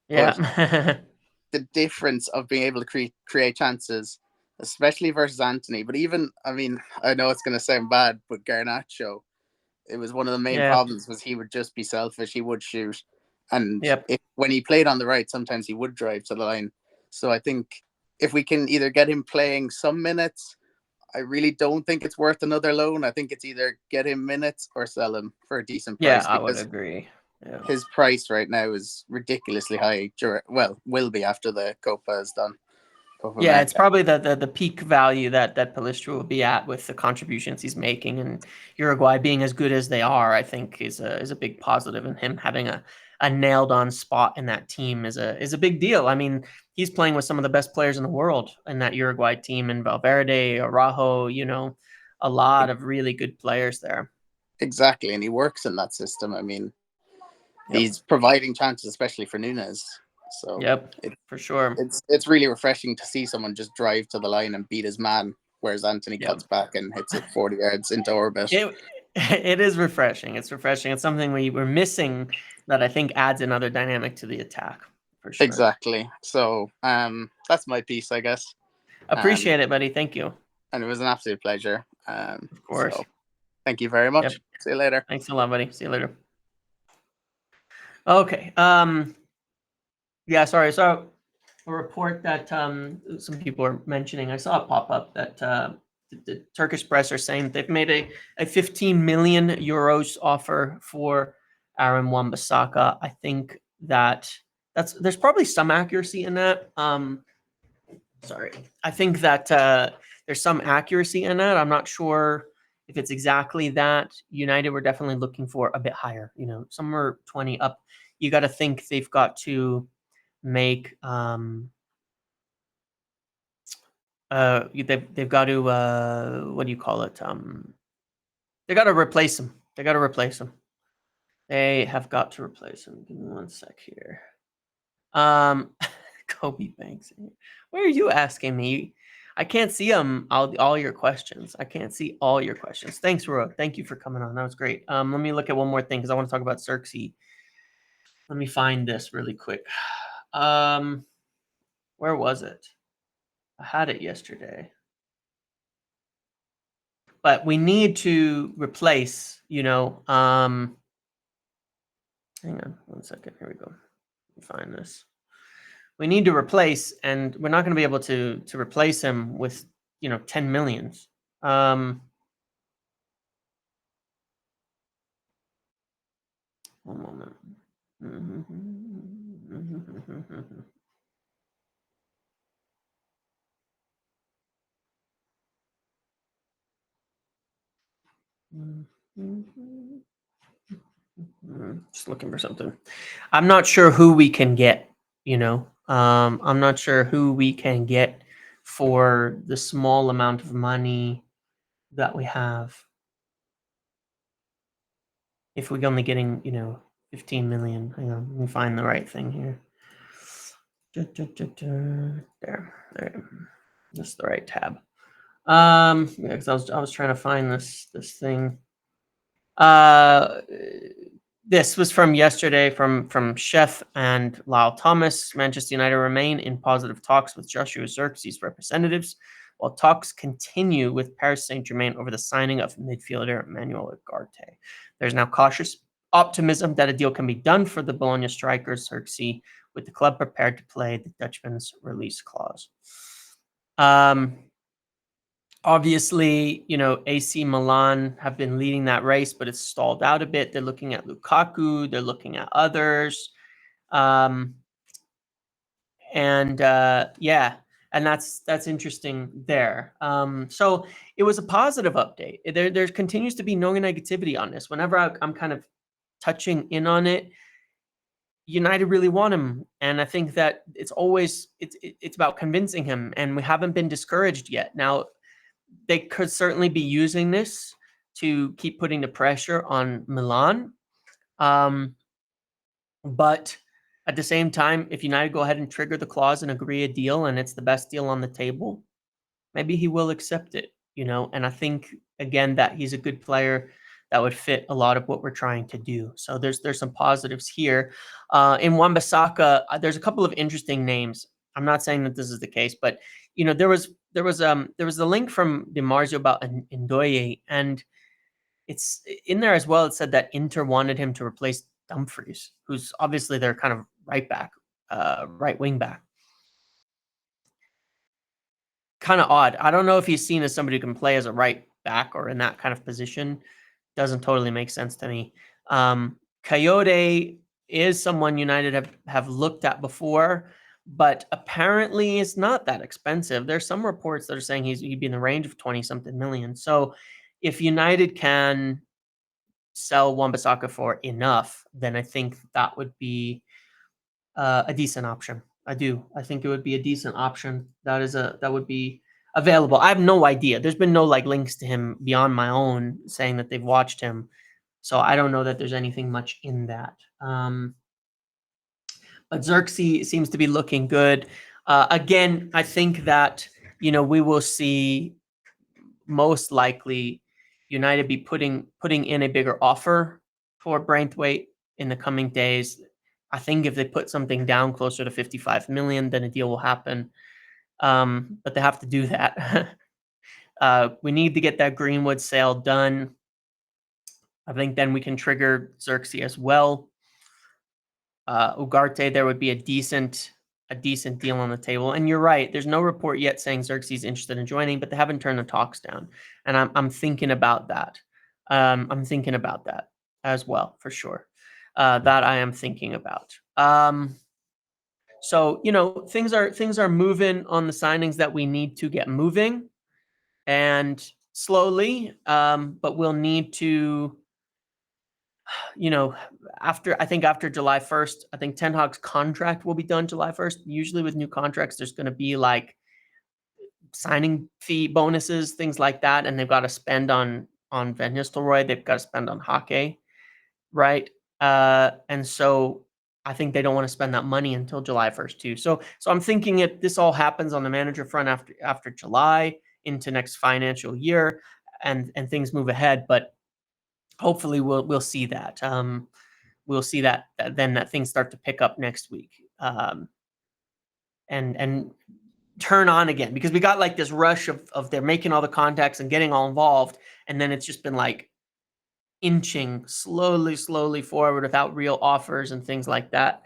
Yeah. The difference of being able to create chances, especially versus Anthony. But even, I mean, I know it's going to sound bad, but Garnacho, it was one of the main problems was he would just be selfish. He would shoot. And when he played on the right, sometimes he would drive to the line. So I think if we can either get him playing some minutes, I really don't think it's worth another loan. I think it's either get him minutes or sell him for a decent price. I would agree. Yeah. His price right now is ridiculously high. Well, will be after the Copa is done. Yeah, it's probably the peak value that Pellistri will be at with the contributions he's making, and Uruguay being as good as they are, I think is a big positive, and him having a nailed on spot in that team is a big deal. I mean, he's playing with some of the best players in the world in that Uruguay team, and Valverde, Araujo, a lot of really good players there. Exactly, and he works in that system. I mean, he's providing chances, especially for Nunes. So for sure. It's really refreshing to see someone just drive to the line and beat his man, whereas Anthony cuts back and hits it 40 yards into orbit. It is refreshing. It's refreshing. It's something we're missing that I think adds another dynamic to the attack. For sure. Exactly. So that's my piece, I guess. Appreciate it, buddy. Thank you. And it was an absolute pleasure. Of course. So thank you very much. See you later. Thanks a lot, buddy. See you later. Okay. Yeah, sorry. So a report that some people are mentioning, I saw it pop up that the Turkish press are saying they've made a 15 million euros offer for Aaron Wan-Bissaka. I think there's probably some accuracy in that. I think that there's some accuracy in that. I'm not sure if it's exactly that. United were definitely looking for a bit higher, somewhere 20 up. You got to think they've got to make they've got to what do you call it? They got to replace him. They have got to replace him. Give me one sec here. Kobe Banks. Where are you asking me? I can't see all your questions. I can't see all your questions. Thanks, Ro. Thank you for coming on. That was great. Let me look at one more thing because I want to talk about Zirkzee. Let me find this really quick. Where was it? I had it yesterday. But we need to replace, hang on one second. Here we go. Let me find this. We need to replace, and we're not going to be able to replace him with, 10 millions. One moment. Just looking for something. I'm not sure who we can get, I'm not sure who we can get for the small amount of money that we have. If we're only getting, 15 million. Hang on, let me find the right thing here. There. That's the right tab. Because I was trying to find this thing. This was from yesterday from Chef and Lyle Thomas. Manchester United remain in positive talks with Joshua Zirkzee's representatives, while talks continue with Paris Saint-Germain over the signing of midfielder Manuel Ugarte. There's now cautious optimism that a deal can be done for the Bologna striker Zirkzee, with the club prepared to play the Dutchman's release clause. Obviously, AC Milan have been leading that race, but it's stalled out a bit. They're looking at Lukaku. They're looking at others. And that's interesting there. So it was a positive update. There continues to be no negativity on this. Whenever I'm kind of touching in on it, United really want him, and I think that it's about convincing him, and we haven't been discouraged yet. Now, they could certainly be using this to keep putting the pressure on Milan. But at the same time, if United go ahead and trigger the clause and agree a deal and it's the best deal on the table, maybe he will accept it. and I think again that he's a good player that would fit a lot of what we're trying to do. So there's some positives here. In Wan-Bissaka, there's a couple of interesting names. I'm not saying that this is the case, but there was a link from Di Marzio about Ndoye, and it's in there as well. It said that Inter wanted him to replace Dumfries, who's obviously their kind of right wing back. Kind of odd. I don't know if he's seen as somebody who can play as a right back or in that kind of position. Doesn't totally make sense to me. Coyote is someone United have looked at before, but apparently it's not that expensive. There's some reports that are saying he'd be in the range of 20-something million. So if United can sell Wan-Bissaka for enough, then I think that would be a decent option. I do. I think it would be a decent option. That would be available. I have no idea. There's been no links to him beyond my own saying that they've watched him. So I don't know that there's anything much in that. But Zirkzee seems to be looking good. Again, I think that we will see most likely United be putting in a bigger offer for Braithwaite in the coming days. I think if they put something down closer to 55 million, then a deal will happen. But they have to do that. We need to get that Greenwood sale done. I think then we can trigger Zirkzee as well. Ugarte, there would be a decent deal on the table. And you're right, there's no report yet saying Zirkzee's interested in joining, but they haven't turned the talks down. And I'm thinking about that. I'm thinking about that as well, for sure. That I am thinking about. So things are moving on the signings that we need to get moving, and slowly. But we'll need to, after July 1st, I think Ten Hag's contract will be done July 1st. Usually with new contracts, there's going to be signing fee bonuses, things like that, and they've got to spend on Van Nistelrooy. They've got to spend on Hake, right? And so I think they don't want to spend that money until July 1st too. So I'm thinking if this all happens on the manager front after July into next financial year, and things move ahead, but hopefully we'll see that. We'll see that things start to pick up next week, and turn on again, because we got this rush of they're making all the contacts and getting all involved, and then it's just been inching slowly forward without real offers and things like that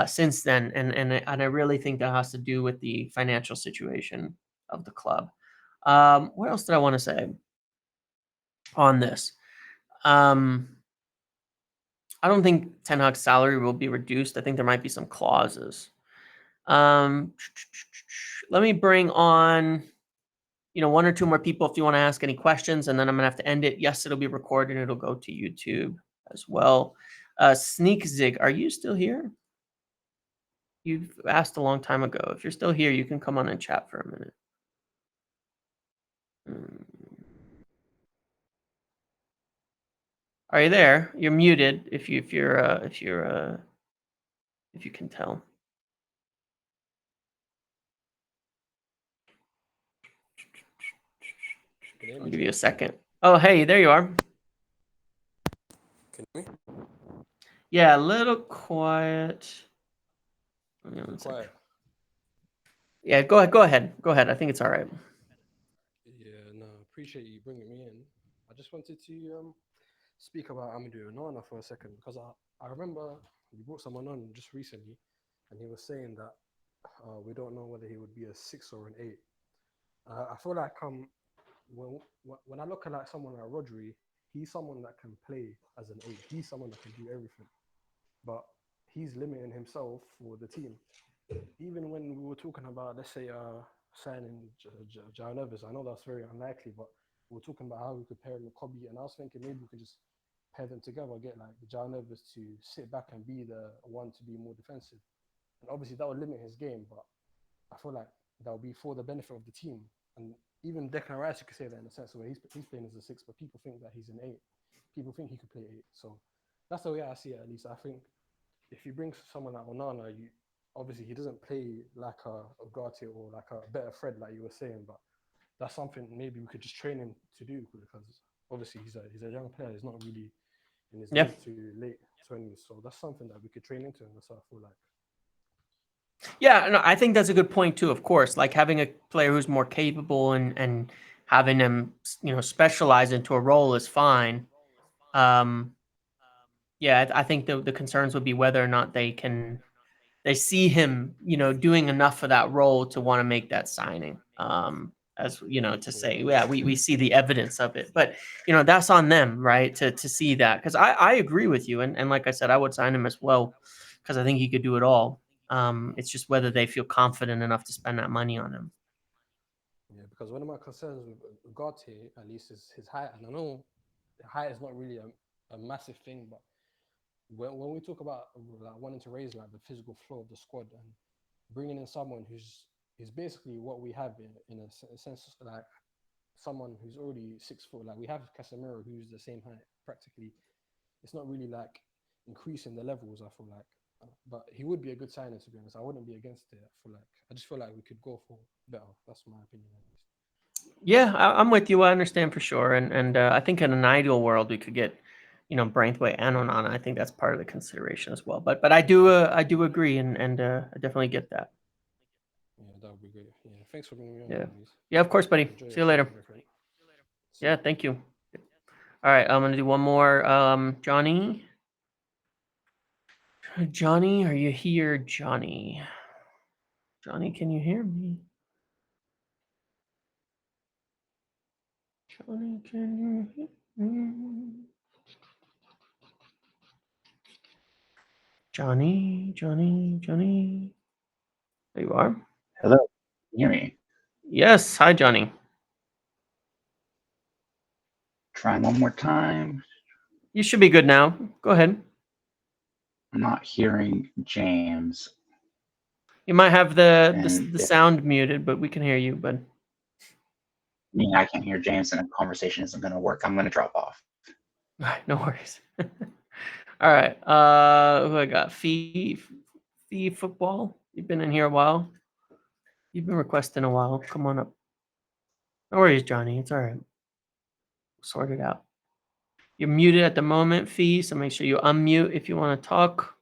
since then. And I really think that has to do with the financial situation of the club. What else did I want to say on this? I don't think Ten Hag's salary will be reduced. I think there might be some clauses. Let me bring on one or two more people if you want to ask any questions, and then I'm gonna have to end it. Yes, it'll be recorded. It'll go to YouTube as well. Zirkzee, are you still here? You've asked a long time ago. If you're still here, you can come on and chat for a minute. Are you there? You're muted. If you can tell. I'll give you a second. Oh, hey, there you are. Can you hear me? Yeah, a little quiet. Quiet. Yeah, go ahead. I think it's all right. Yeah, no, appreciate you bringing me in. I just wanted to speak about Amadou Onana for a second, because I remember you brought someone on just recently, and he was saying that we don't know whether he would be a 6 or an 8. I feel like when I look at someone like Rodri, he's someone that can play as an 8. He's someone that can do everything, but he's limiting himself for the team. Even when we were talking about, let's say, signing João Neves, I know that's very unlikely, but we were talking about how we could pair him with Kobe, and I was thinking maybe we could just pair them together, get João Neves to sit back and be the one to be more defensive. And obviously that would limit his game, but I feel like that would be for the benefit of the team. And even Declan Rice, you could say that in a sense where he's playing as a 6, but people think that he's an 8. People think he could play 8. So that's the way I see it, at least. I think if you bring someone like Onana, obviously he doesn't play like a Ugarte or like a better Fred, like you were saying, but that's something maybe we could just train him to do, because obviously he's a young player. He's not really in his Yeah. mid to late 20s, so that's something that we could train into, and that's what I feel like. Yeah, no, I think that's a good point too. Of course, like having a player who's more capable and having them, specialize into a role is fine. Um, yeah, I think the concerns would be whether or not they see him, doing enough of that role to want to make that signing. As to say, yeah, we see the evidence of it, but that's on them, right? To see that, because I agree with you, and like I said, I would sign him as well, because I think he could do it all. It's just whether they feel confident enough to spend that money on him. Yeah, because one of my concerns with Ugarte, at least, is his height. And I know height is not really a massive thing, but when we talk about like wanting to raise like the physical flow of the squad and bringing in someone who's basically what we have in a sense, like someone who's already 6 foot. Like we have Casemiro, who's the same height practically. It's not really like increasing the levels, I feel like. But he would be a good signing, to be honest. I wouldn't be against it. I just feel like we could go for better. That's my opinion, at least. Yeah, I'm with you. I understand for sure, and I think in an ideal world we could get, Braithwaite and Onana. I think that's part of the consideration as well. But I do agree, and I definitely get that. Yeah, that would be great. Yeah, thanks for bringing me on, Yeah. please. Yeah, of course, buddy. Enjoy See your you later. second break. Yeah, thank you. All right, I'm gonna do one more. Johnny. Johnny, are you here, Johnny? Johnny, can you hear me? Johnny, can you hear me? Johnny, Johnny, Johnny. There you are. Hello, can you hear me? Yes. Hi, Johnny. Trying one more time. You should be good now. Go ahead. I'm not hearing James. You might have the And the sound muted, but we can hear you. But I can't hear James, and a conversation isn't going to work. I'm going to drop off. all right, no worries. All right. Who I got? Fee football. You've been in here a while. You've been requesting a while. Come on up. No worries, Johnny. It's all right. Sort it out. You're muted at the moment, Fee. So make sure you unmute if you want to talk.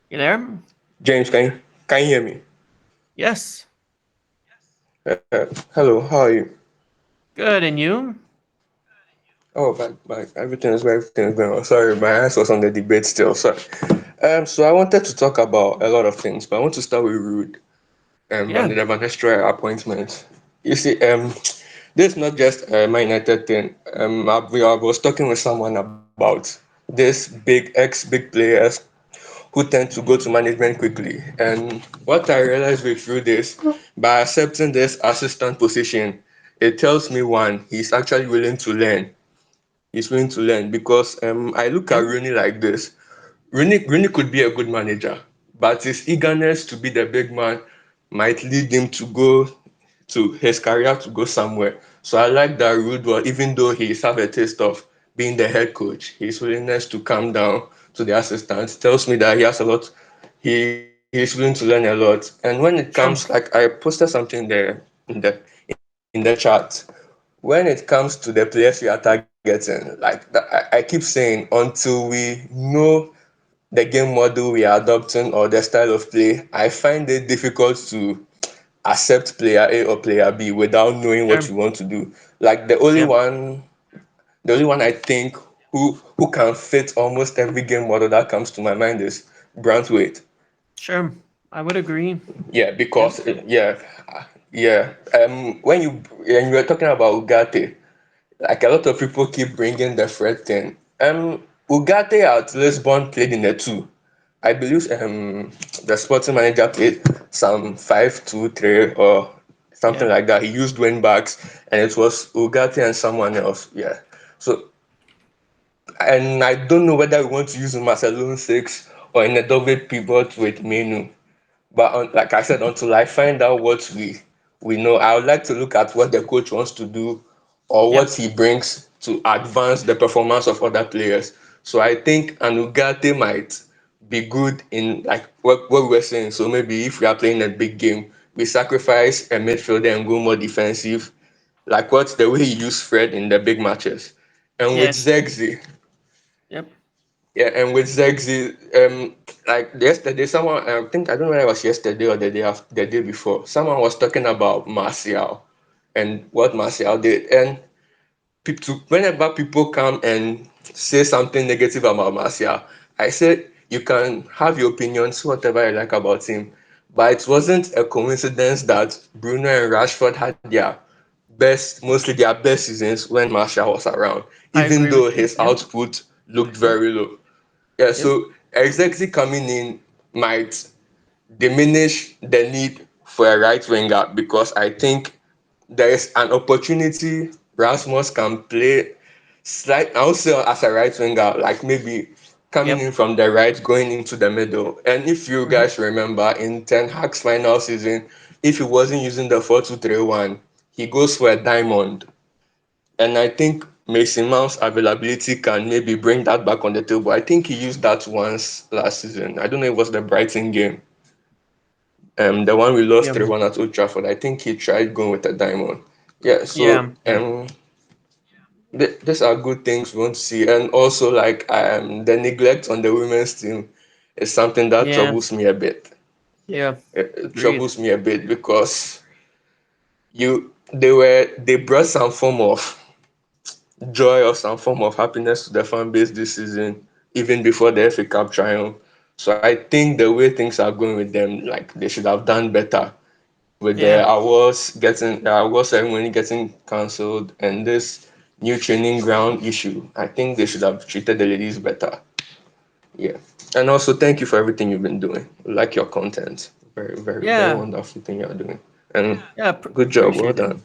You there? James, can you hear me? Yes. Hello, how are you? Good. And you? Oh, but everything is going well. Sorry, my eyes was on the debate still. Sorry. So I wanted to talk about a lot of things, but I want to start with Rude Yeah. and the Managerial appointment. You see, this is not just a Man United thing. I was talking with someone about this big players who tend to go to management quickly. And what I realized with Rude is by accepting this assistant position, it tells me one, he's actually willing to learn. He's willing to learn because I look at Yeah. Rooney like this. Rooney could be a good manager, but his eagerness to be the big man might lead him to go to his career to go somewhere. So I like that Woodward, even though he's have a taste of being the head coach, his willingness to come down to the assistants tells me that he has a lot. He's willing to learn a lot. And when it comes, Sure. like I posted something there in the chat, when it comes to the players we are targeting, I keep saying until we know the game model we are adopting or the style of play, I find it difficult to accept player A or player B without knowing what you Sure. want to do. Like Yeah. the only one I think who can fit almost every game model that comes to my mind is Brantwaite. Sure. I would agree. Yeah, Yeah. because yeah. When you were talking about Ugarte, like a lot of people keep bringing the Fred thing. Ugarte at Lisbon played in the two. I believe the sporting manager played some 5-2-3 or something Yeah. like that. He used wing backs and it was Ugarte and someone else. Yeah. So and I don't know whether we want to use him as a lone six or in a double pivot with Menu. But like I said, until I find out what we know, I would like to look at what the coach wants to do or Yeah. what he brings to advance the performance of other players. So I think an Ugarte be good in like what we're saying. So maybe if we are playing a big game, we sacrifice a midfielder and go more defensive, like what's the way he used Fred in the big matches. And with Yes. Zirkzee, Yep. yeah, and with Zirkzee, like yesterday, someone I think I don't know whether it was yesterday or the day before, someone was talking about Martial and what Martial did, and people, whenever people come and say something negative about Martial, I said you can have your opinions, whatever you like about him, but it wasn't a coincidence that Bruno and Rashford had their mostly their best seasons when Martial was around, I even agree though with you. his Yep. output looked Yep. very low. Yeah, Yep. so exactly coming in might diminish the need for a right winger because I think there is an opportunity Rasmus can play also as a right winger, like maybe coming Yep. in from the right, going into the middle. And if you Mhm. guys remember in Ten Hag's final season, if he wasn't using the 4-2-3-1, he goes for a diamond. And I think Mason Mount's availability can maybe bring that back on the table. I think he used that once last season. I don't know if it was the Brighton game. The one we lost Yep. 3-1 at Old Trafford. I think he tried going with a diamond. Yeah, Yeah. so Yeah. these are good things we want to see. And also like the neglect on the women's team is something that Yeah. troubles me a bit. Yeah. It Agreed. troubles me a bit because they brought some form of joy or some form of happiness to the fan base this season, even before the FA Cup triumph. So I think the way things are going with them, like they should have done better with Yeah. the awards ceremony getting cancelled and this new training ground issue. I think they should have treated the ladies better. Yeah. And also thank you for everything you've been doing. Like your content. Very, very, very Yeah. wonderful thing you're doing. And Yeah. good job. Well Appreciate it. done.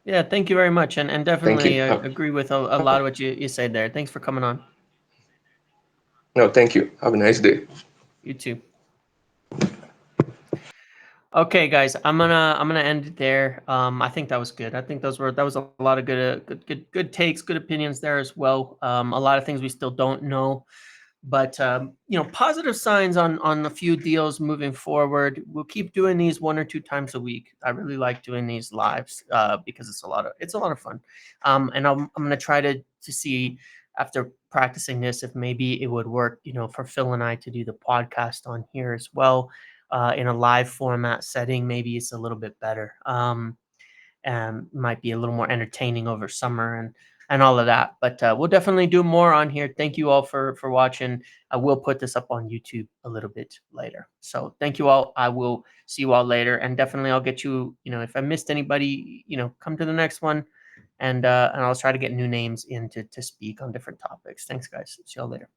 Yeah. Thank you very much, and Thank definitely you. agree with a lot of what you said there. Thanks for coming on. No, thank you. Have a nice day. You too. Okay, guys, I'm gonna end it there. I think that was good. I think that was a lot of good takes, good opinions there as well. A lot of things we still don't know, but positive signs on a few deals moving forward. We'll keep doing these 1 or 2 times a week. I really like doing these lives because it's a lot of fun. And I'm gonna try to see after practicing this if maybe it would work, for Phil and I to do the podcast on here as well in a live format setting. Maybe it's a little bit better. And might be a little more entertaining over summer and all of that. But we'll definitely do more on here. Thank you all for watching. I will put this up on YouTube a little bit later. So thank you all. I will see you all later, and definitely I'll get you. If I missed anybody, come to the next one, and I'll try to get new names in to speak on different topics. Thanks, guys. See y'all later.